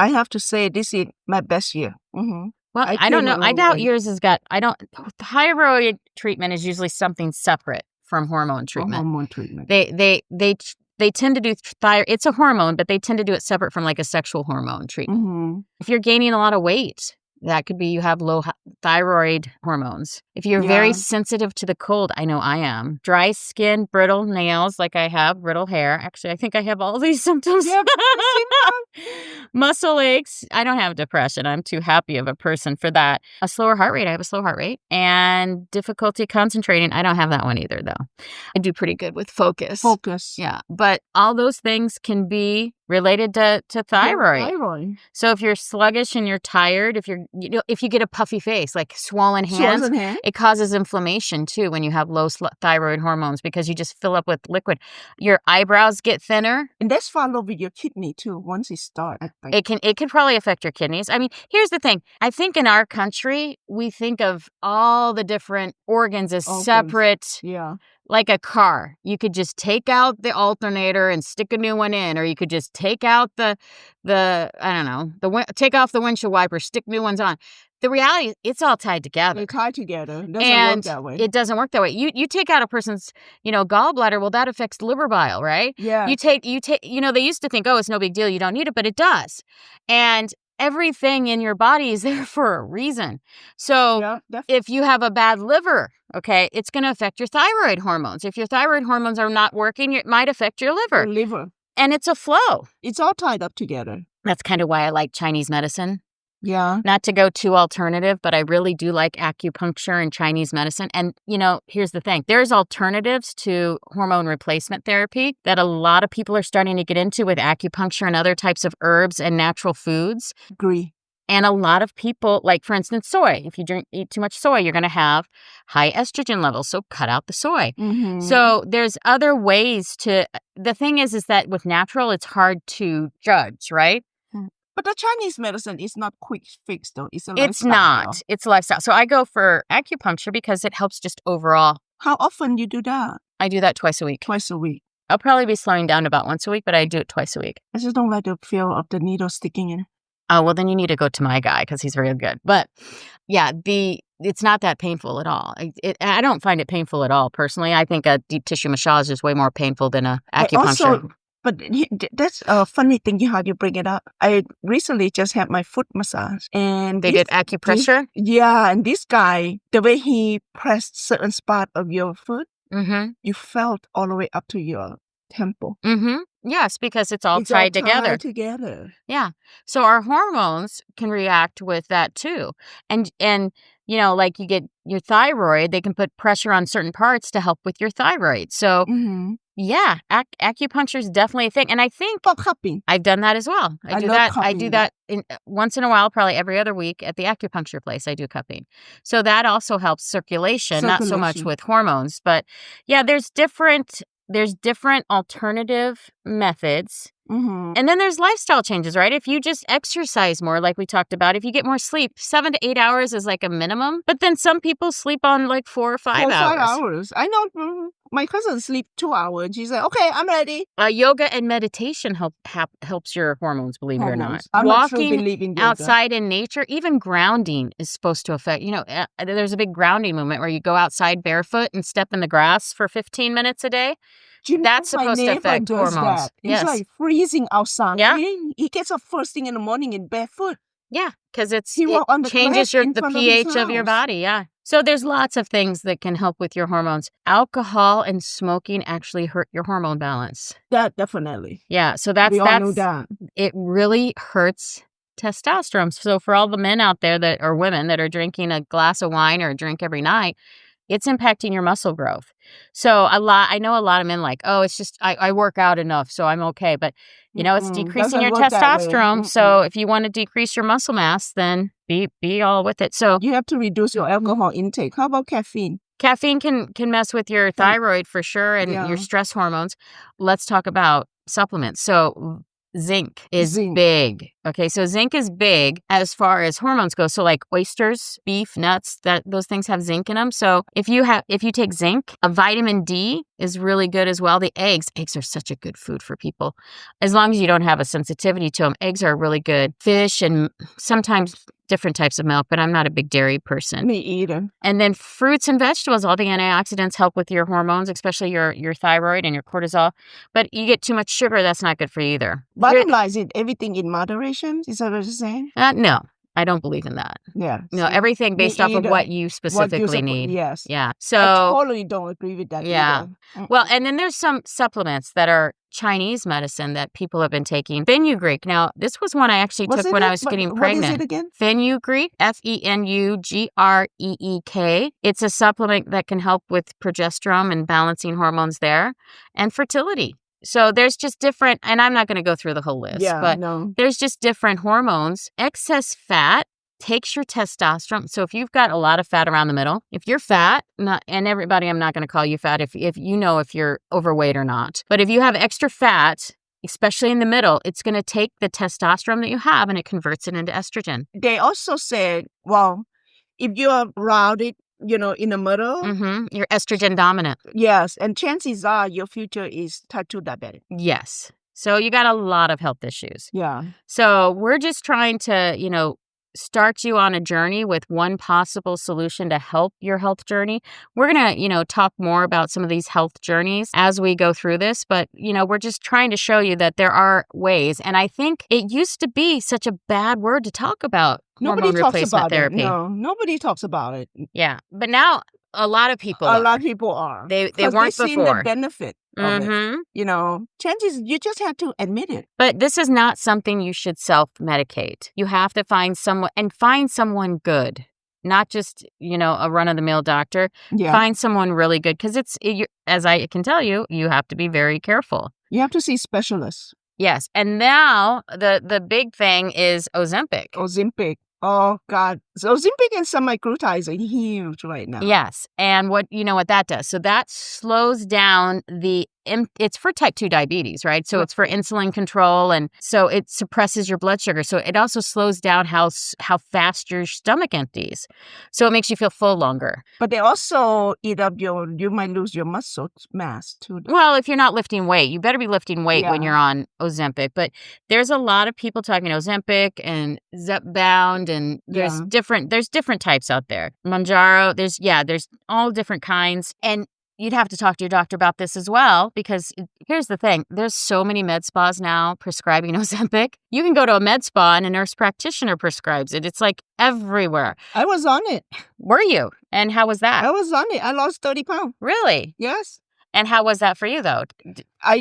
have to say this is my best year. Mm-hmm. Well, I don't know. I doubt yours has got. Thyroid treatment is usually something separate from hormone treatment. Hormone treatment. They tend to do thyroid. It's a hormone, but they tend to do it separate from like a sexual hormone treatment. Mm-hmm. If you're gaining a lot of weight, that could be you have low thyroid hormones. If you're very sensitive to the cold, I know I am. Dry skin, brittle nails, like I have, brittle hair. Actually, I think I have all these symptoms. Yeah, Muscle aches. I don't have depression. I'm too happy of a person for that. A slower heart rate. I have a slow heart rate. And difficulty concentrating. I don't have that one either, though. I do pretty good with focus. Yeah. But all those things can be related to thyroid. So if you're sluggish and you're tired, if you get a puffy face, like swollen hands, it causes inflammation too when you have low thyroid hormones because you just fill up with liquid. Your eyebrows get thinner. And that's followed with your kidney too once it starts. It can probably affect your kidneys. I mean, here's the thing. I think in our country, we think of all the different organs as separate. Yeah. Like a car, you could just take out the alternator and stick a new one in, or you could just take out take off the windshield wiper, stick new ones on. The reality is it's all tied together. They're tied together. It doesn't work that way. It doesn't work that way. You take out a person's, gallbladder, well, that affects liver bile, right? Yeah. You take, they used to think, oh, it's no big deal, you don't need it, but it does. And everything in your body is there for a reason. So if you have a bad liver, okay, it's going to affect your thyroid hormones. If your thyroid hormones are not working, it might affect your liver. And it's a flow. It's all tied up together. That's kind of why I like Chinese medicine. Yeah. Not to go too alternative, but I really do like acupuncture and Chinese medicine. And, here's the thing. There's alternatives to hormone replacement therapy that a lot of people are starting to get into with acupuncture and other types of herbs and natural foods. Agree. And a lot of people, like, for instance, soy. If you eat too much soy, you're going to have high estrogen levels. So cut out the soy. Mm-hmm. So there's other ways to... The thing is that with natural, it's hard to judge, right? But the Chinese medicine is not quick fix, though. It's a lifestyle. It's not. It's a lifestyle. So I go for acupuncture because it helps just overall. How often you do that? I do that twice a week. Twice a week. I'll probably be slowing down to about once a week, but I do it twice a week. I just don't like the feel of the needle sticking in. Oh, well, then you need to go to my guy because he's very good. But yeah, it's not that painful at all. I don't find it painful at all, personally. I think a deep tissue massage is way more painful than a acupuncture. But that's a funny thing how you bring it up. I recently just had my foot massage. And they did acupressure? And this guy, the way he pressed certain spot of your foot, you felt all the way up to your temple. Mm-hmm. Yes, because it's all tied together. Yeah. So our hormones can react with that too. And like you get your thyroid, they can put pressure on certain parts to help with your thyroid. So yeah, acupuncture is definitely a thing. And I think cupping. I've done that as well. I do that once in a while, probably every other week at the acupuncture place. I do cupping. So that also helps circulation, not so much with hormones. But yeah, there's different alternative methods. Mm-hmm. And then there's lifestyle changes, right? If you just exercise more, like we talked about, if you get more sleep, 7 to 8 hours is like a minimum. But then some people sleep on like 4 or 5 hours. 5 hours. I know my cousin sleep 2 hours. She's like, okay, I'm ready. Yoga and meditation helps your hormones, believe it or not. I'm Walking outside in nature, even grounding is supposed to affect, there's a big grounding movement where you go outside barefoot and step in the grass for 15 minutes a day. That's supposed to affect hormones. It's like freezing outside. Yeah. He gets up first thing in the morning in barefoot. Yeah, because it changes the the pH of your body. Yeah. So there's lots of things that can help with your hormones. Alcohol and smoking actually hurt your hormone balance. That definitely. Yeah, so We all knew that. it really hurts testosterone. So for all the men out there that or women that are drinking a glass of wine or a drink every night, it's impacting your muscle growth. So I know a lot of men like, oh, it's just I work out enough, so I'm okay. But it's decreasing your testosterone. So if you want to decrease your muscle mass, then be all with it. So you have to reduce your alcohol intake. How about caffeine? Caffeine can mess with your thyroid for sure and your stress hormones. Let's talk about supplements. So zinc is big. Okay, so zinc is big as far as hormones go. So like oysters, beef, nuts, those things have zinc in them. So if you take zinc, a vitamin D is really good as well. The eggs are such a good food for people. As long as you don't have a sensitivity to them, eggs are really good. Fish and sometimes different types of milk, but I'm not a big dairy person. Me either. And then fruits and vegetables, all the antioxidants help with your hormones, especially your thyroid and your cortisol. But you get too much sugar, that's not good for you either. Bottom line, is it everything in moderation? Is that what you're saying? No. I don't believe in that. Yeah. No, everything based off of what you specifically need. Yes. Yeah. So I totally don't agree with that. Yeah. Either. Well, and then there's some supplements that are Chinese medicine that people have been taking. Fenugreek. Now, this was one I actually took when I was getting pregnant. What is it again? Fenugreek, Fenugreek. It's a supplement that can help with progesterone and balancing hormones there and fertility. So there's just different, and I'm not going to go through the whole list, but there's just different hormones. Excess fat takes your testosterone. So if you've got a lot of fat around the middle, if you're fat, and everybody, I'm not going to call you fat if if you're overweight or not. But if you have extra fat, especially in the middle, it's going to take the testosterone that you have and it converts it into estrogen. They also said, well, if you are rounded, in the middle. Mm-hmm. You're estrogen dominant. Yes. And chances are your future is type 2 diabetic. Yes. So you got a lot of health issues. Yeah. So we're just trying to, start you on a journey with one possible solution to help your health journey. We're going to, talk more about some of these health journeys as we go through this. But, we're just trying to show you that there are ways. And I think it used to be such a bad word to talk about. Nobody hormone talks replacement about therapy. it. No, nobody talks about it. Yeah. But now a lot of people are. They weren't seen before. The benefit of it. Chances, you just have to admit it. But this is not something you should self-medicate. You have to find someone good. Not just, a run-of-the-mill doctor. Yeah. Find someone really good. Because as I can tell you, you have to be very careful. You have to see specialists. Yes. And now the big thing is Ozempic. Oh, God. So Ozempic and semaglutide are huge right now. Yes. And what that does? So that slows down it's for type 2 diabetes, right? So it's for insulin control. And so it suppresses your blood sugar. So it also slows down how fast your stomach empties. So it makes you feel full longer. But they also eat up you might lose your muscle mass too. Well, if you're not lifting weight, you better be lifting weight when you're on Ozempic. But there's a lot of people talking Ozempic and Zepbound, and there's different types out there. Mounjaro, there's all different kinds. And you'd have to talk to your doctor about this as well, because here's the thing. There's so many med spas now prescribing Ozempic. You can go to a med spa and a nurse practitioner prescribes it. It's like everywhere. I was on it. Were you? And how was that? I was on it. I lost 30 pounds. Really? Yes. And how was that for you, though?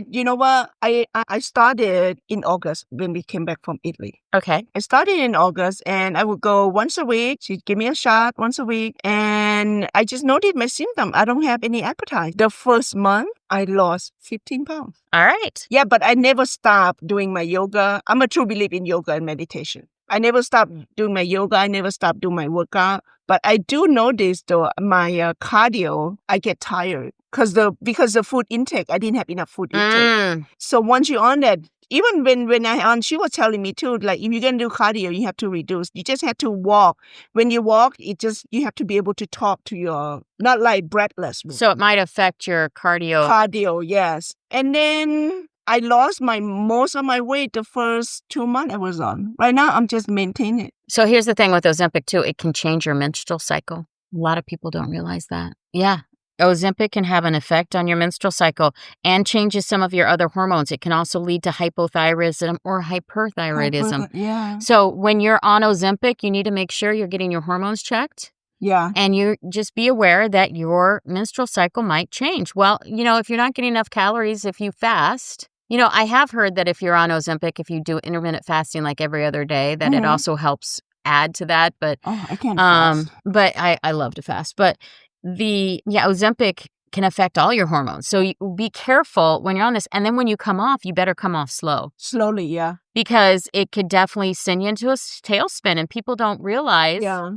You know what? I started in August when we came back from Italy. Okay. I started in August, and I would go once a week. She'd give me a shot once a week, and I just noted my symptom. I don't have any appetite. The first month, I lost 15 pounds. All right. Yeah, but I never stopped doing my yoga. I'm a true believer in yoga and meditation. I never stopped doing my yoga. I never stopped doing my workout. But I do notice, though, my cardio, I get tired because the food intake, I didn't have enough food intake. So once you're on that, even when she was telling me too, like if you're going to do cardio, you have to reduce. You just have to walk. When you walk, you have to be able to talk to your, not like breathless. So it might affect your cardio. Cardio, yes. And then I lost most of my weight the first 2 months I was on. Right now, I'm just maintaining it. So here's the thing with Ozempic too. It can change your menstrual cycle. A lot of people don't realize that. Yeah. Ozempic can have an effect on your menstrual cycle and changes some of your other hormones. It can also lead to hypothyroidism or hyperthyroidism. Yeah. So when you're on Ozempic, you need to make sure you're getting your hormones checked. Yeah. And you just be aware that your menstrual cycle might change. Well, if you're not getting enough calories, if you fast, I have heard that if you're on Ozempic, if you do intermittent fasting like every other day, that it also helps add to that. But I can't fast. But I love to fast. But Ozempic can affect all your hormones. So you be careful when you're on this. And then when you come off, you better come off slow. Slowly, yeah. Because it could definitely send you into a tailspin, and people don't realize. Yeah.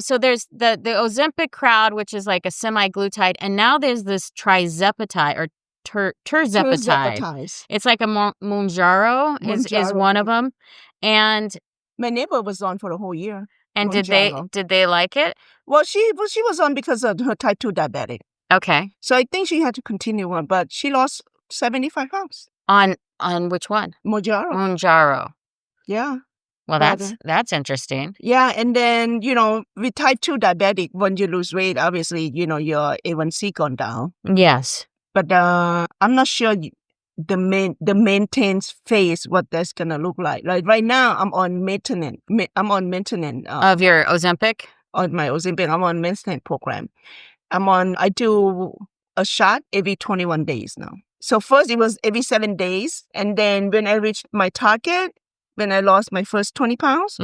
So there's the Ozempic crowd, which is like a semi-glutide, and now there's this trizepatide or tirzepatide. It's like a Mounjaro is one of them. And my neighbor was on for the whole year. And did they like it? Well, she was on because of her type 2 diabetic. Okay. So I think she had to continue on, but she lost 75 pounds. On which one? Mounjaro. Yeah. Well, that's interesting. Yeah, and then, with type 2 diabetic, when you lose weight, obviously, your A1C gone down. Yes. But I'm not sure the maintenance phase, what that's going to look like. Like right now, I'm on maintenance. Of your Ozempic? On my Ozempic, I'm on maintenance program. I do a shot every 21 days now. So first it was every 7 days. And then when I reached my target, when I lost my first 20 pounds,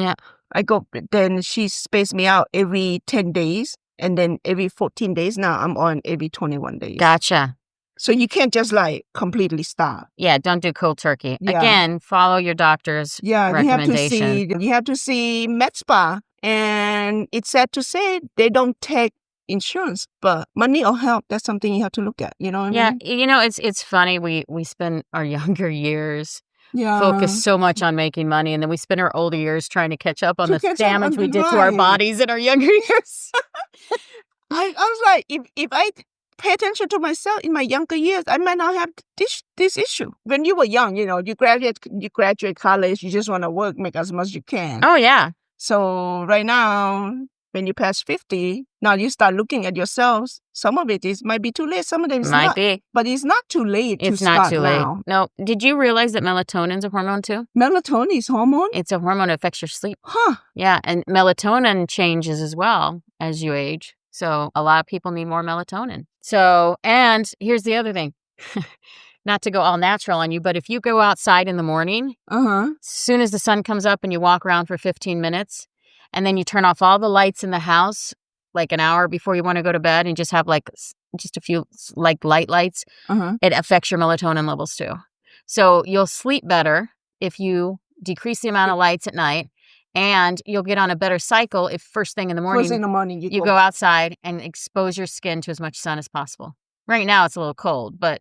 then she spaced me out every 10 days. And then every 14 days now, I'm on every 21 days. Gotcha. So you can't just completely stop. Yeah, don't do cold turkey. Yeah. Again, follow your doctor's recommendation. You have to see med spa. And it's sad to say they don't take insurance, but money or health, that's something you have to look at. You know what I mean? It's funny. We spend our younger years focus so much on making money, and then we spend our older years trying to catch up on the damage we did to our bodies in our younger years. I was like, if I pay attention to myself in my younger years, I might not have this issue. When you were young, you graduate college, you just want to work, make as much as you can. Oh, yeah. So right now, when you pass 50, now you start looking at yourselves. Some of it might be too late. Some of it might be. But it's not too late to start now. It's not too late. No. Did you realize that melatonin's a hormone too? Melatonin is hormone? It's a hormone that affects your sleep. Huh. Yeah, and melatonin changes as well as you age. So a lot of people need more melatonin. So, and here's the other thing. Not to go all natural on you, but if you go outside in the morning, as soon as the sun comes up and you walk around for 15 minutes, and then you turn off all the lights in the house, like an hour before you want to go to bed, and just have just a few light lights, it affects your melatonin levels too. So you'll sleep better if you decrease the amount of lights at night, and you'll get on a better cycle if first thing in the morning, you go outside and expose your skin to as much sun as possible. Right now it's a little cold, but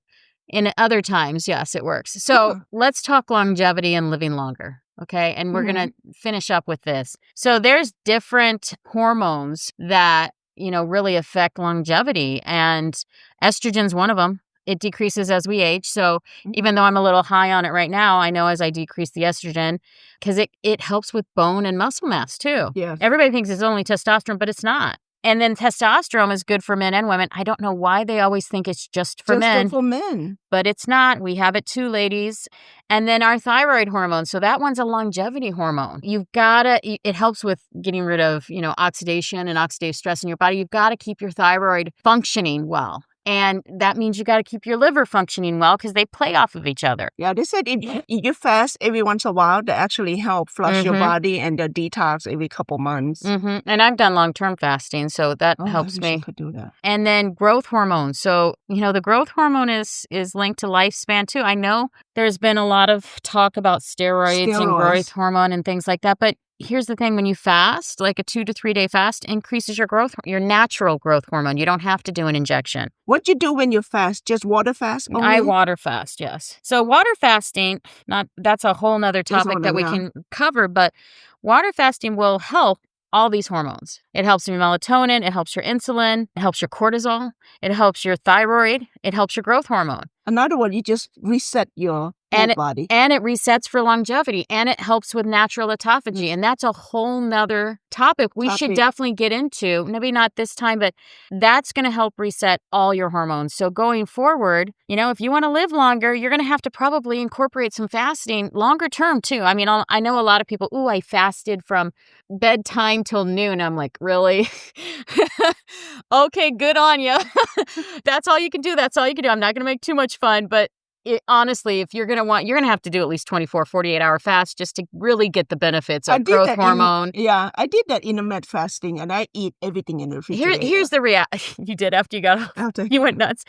in other times, yes, it works. So let's talk longevity and living longer. Okay. And we're going to finish up with this. So there's different hormones that, really affect longevity, and estrogen's one of them. It decreases as we age. So even though I'm a little high on it right now, I know as I decrease the estrogen, because it helps with bone and muscle mass too. Yes. Everybody thinks it's only testosterone, but it's not. And then testosterone is good for men and women. I don't know why they always think it's just for men. Just for men. But it's not. We have it too, ladies. And then our thyroid hormone. So that one's a longevity hormone. It helps with getting rid of, oxidation and oxidative stress in your body. You've got to keep your thyroid functioning well. And that means you got to keep your liver functioning well, because they play off of each other. Yeah, they said if you fast every once in a while, that actually help flush your body, and the detox every couple months. And I've done long-term fasting, so that helps me. I could do that. And then growth hormone. So, the growth hormone is linked to lifespan too. I know there's been a lot of talk about steroids and growth hormone and things like that, but here's the thing: when you fast, like a 2 to 3 day fast, increases your natural growth hormone. You don't have to do an injection. What you do when you fast? Just water fast only? I water fast, yes. So water fasting, that's a whole nother topic that we can cover, but water fasting will help all these hormones. It helps your melatonin, it helps your insulin, it helps your cortisol, it helps your thyroid, it helps your growth hormone. In other words, you just reset your whole body. And it resets for longevity, and it helps with natural autophagy. And that's a whole nother topic we should definitely get into. Maybe not this time, but that's going to help reset all your hormones. So going forward, if you want to live longer, you're going to have to probably incorporate some fasting longer term too. I mean, I know a lot of people, I fasted from bedtime till noon. I'm like, really? Okay, good on you. That's all you can do. That's all you can do. I'm not going to make too much fun, but honestly, if you're going to have to do at least 24, 48-hour fast just to really get the benefits of growth hormone. I did that intermittent fasting, and I eat everything in the refrigerator. Here's the you did after you got you went nuts.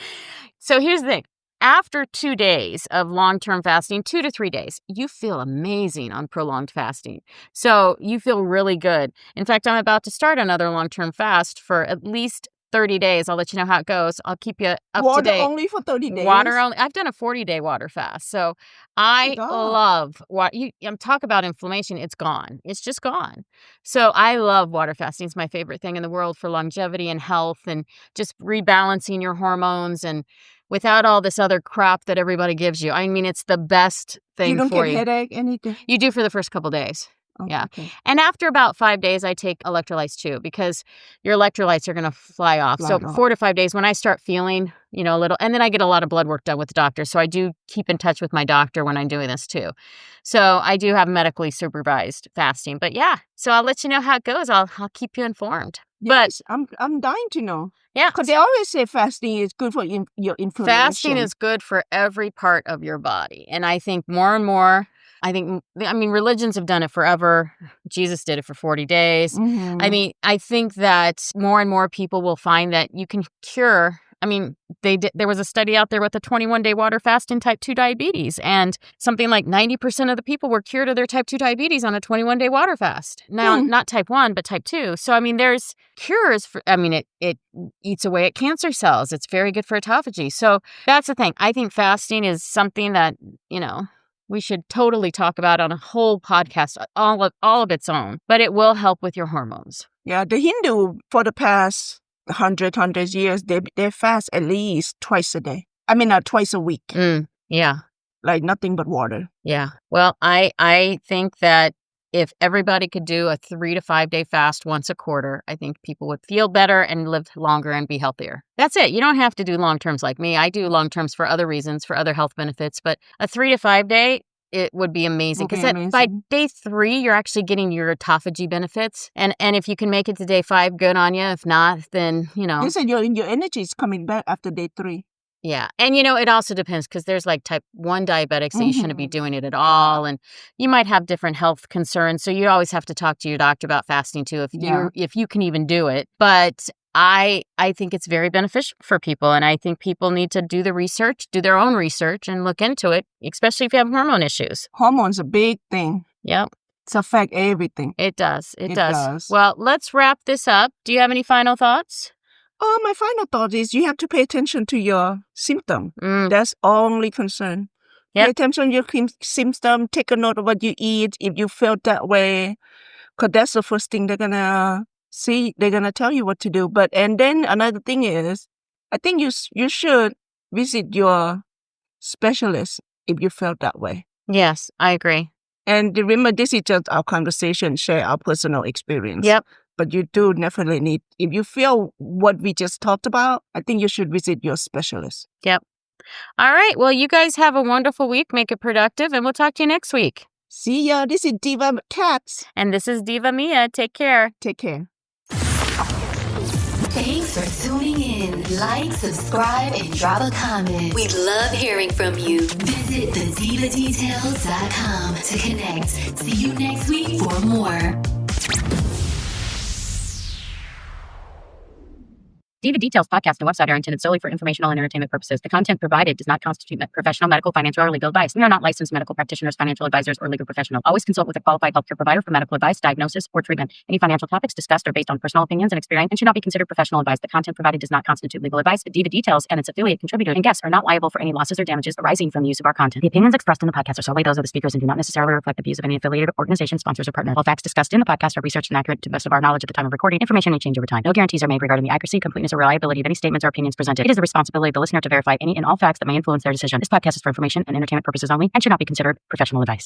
So here's the thing. After 2 days of long-term fasting, 2 to 3 days, you feel amazing on prolonged fasting. So you feel really good. In fact, I'm about to start another long-term fast for at least 30 days. I'll let you know how it goes. I'll keep you up to date. Water only for 30 days? Water only. I've done a 40-day water fast. So I love I'm talking about inflammation. It's gone. It's just gone. So I love water fasting. It's my favorite thing in the world for longevity and health and just rebalancing your hormones and without all this other crap that everybody gives you. I mean, it's the best thing for you. You don't get headache, anything? You do for the first couple days. Oh, yeah. Okay. And after about 5 days, I take electrolytes too, because your electrolytes are going to fly off. So 4 to 5 days, when I start feeling, a little, and then I get a lot of blood work done with the doctor. So I do keep in touch with my doctor when I'm doing this too. So I do have medically supervised fasting, but yeah. So I'll let you know how it goes. I'll keep you informed. Yes, but I'm dying to know. Yeah. Because they always say fasting is good for your inflammation. Fasting is good for every part of your body. And I think more and more, religions have done it forever. Jesus did it for 40 days. Mm-hmm. I think that more and more people will find that you can cure. There was a study out there with a 21-day water fast in type 2 diabetes, and something like 90% of the people were cured of their type 2 diabetes on a 21-day water fast. Now, not type 1, but type 2. So, there's cures for, it eats away at cancer cells. It's very good for autophagy. So that's the thing. I think fasting is something that, we should totally talk about on a whole podcast, all of its own, but it will help with your hormones. Yeah, the Hindu for the past 100 years, they fast at least twice a day. Twice a week. Yeah. Like nothing but water. Yeah. Well, I think that if everybody could do a 3 to 5 day fast once a quarter, I think people would feel better and live longer and be healthier. That's it. You don't have to do long terms like me. I do long terms for other reasons, for other health benefits, but a 3 to 5 day, it would be amazing because by day 3, you're actually getting your autophagy benefits. And if you can make it to day 5, good on you. If not, then, You said your energy is coming back after day 3. Yeah. And, it also depends because there's like type 1 diabetics that you shouldn't be doing it at all. And you might have different health concerns. So you always have to talk to your doctor about fasting too, if you can even do it. But I think it's very beneficial for people. And I think people need to do their own research and look into it, especially if you have hormone issues. Hormones a big thing. Yep. It affects everything. It does. It does. Well, let's wrap this up. Do you have any final thoughts? My final thought is you have to pay attention to your symptom. That's only concern. Pay attention to your symptom. Take a note of what you eat if you feel that way. Because that's the first thing they're going to see. They're going to tell you what to do. And then another thing is, I think you should visit your specialist if you felt that way. Yes, I agree. And remember, this is just our conversation, share our personal experience. Yep. But you do definitely need, if you feel what we just talked about, I think you should visit your specialist. Yep. All right. Well, you guys have a wonderful week. Make it productive, and we'll talk to you next week. See ya. This is Diva Cats. And this is Diva Mia. Take care. Take care. Thanks for tuning in. Like, subscribe, and drop a comment. We'd love hearing from you. Visit thedivadetails.com to connect. See you next week for more. Diva Details podcast and website are intended solely for informational and entertainment purposes. The content provided does not constitute professional, medical, financial, or legal advice. We are not licensed medical practitioners, financial advisors, or legal professionals. Always consult with a qualified healthcare provider for medical advice, diagnosis, or treatment. Any financial topics discussed are based on personal opinions and experience and should not be considered professional advice. The content provided does not constitute legal advice. Diva Details and its affiliate contributors and guests are not liable for any losses or damages arising from the use of our content. The opinions expressed in the podcast are solely those of the speakers and do not necessarily reflect the views of any affiliated organization, sponsors, or partners. All facts discussed in the podcast are researched and accurate to the best of our knowledge at the time of recording. Information may change over time. No guarantees are made regarding the accuracy, completeness, the reliability of any statements or opinions presented. It is the responsibility of the listener to verify any and all facts that may influence their decision. This podcast is for information and entertainment purposes only and should not be considered professional advice.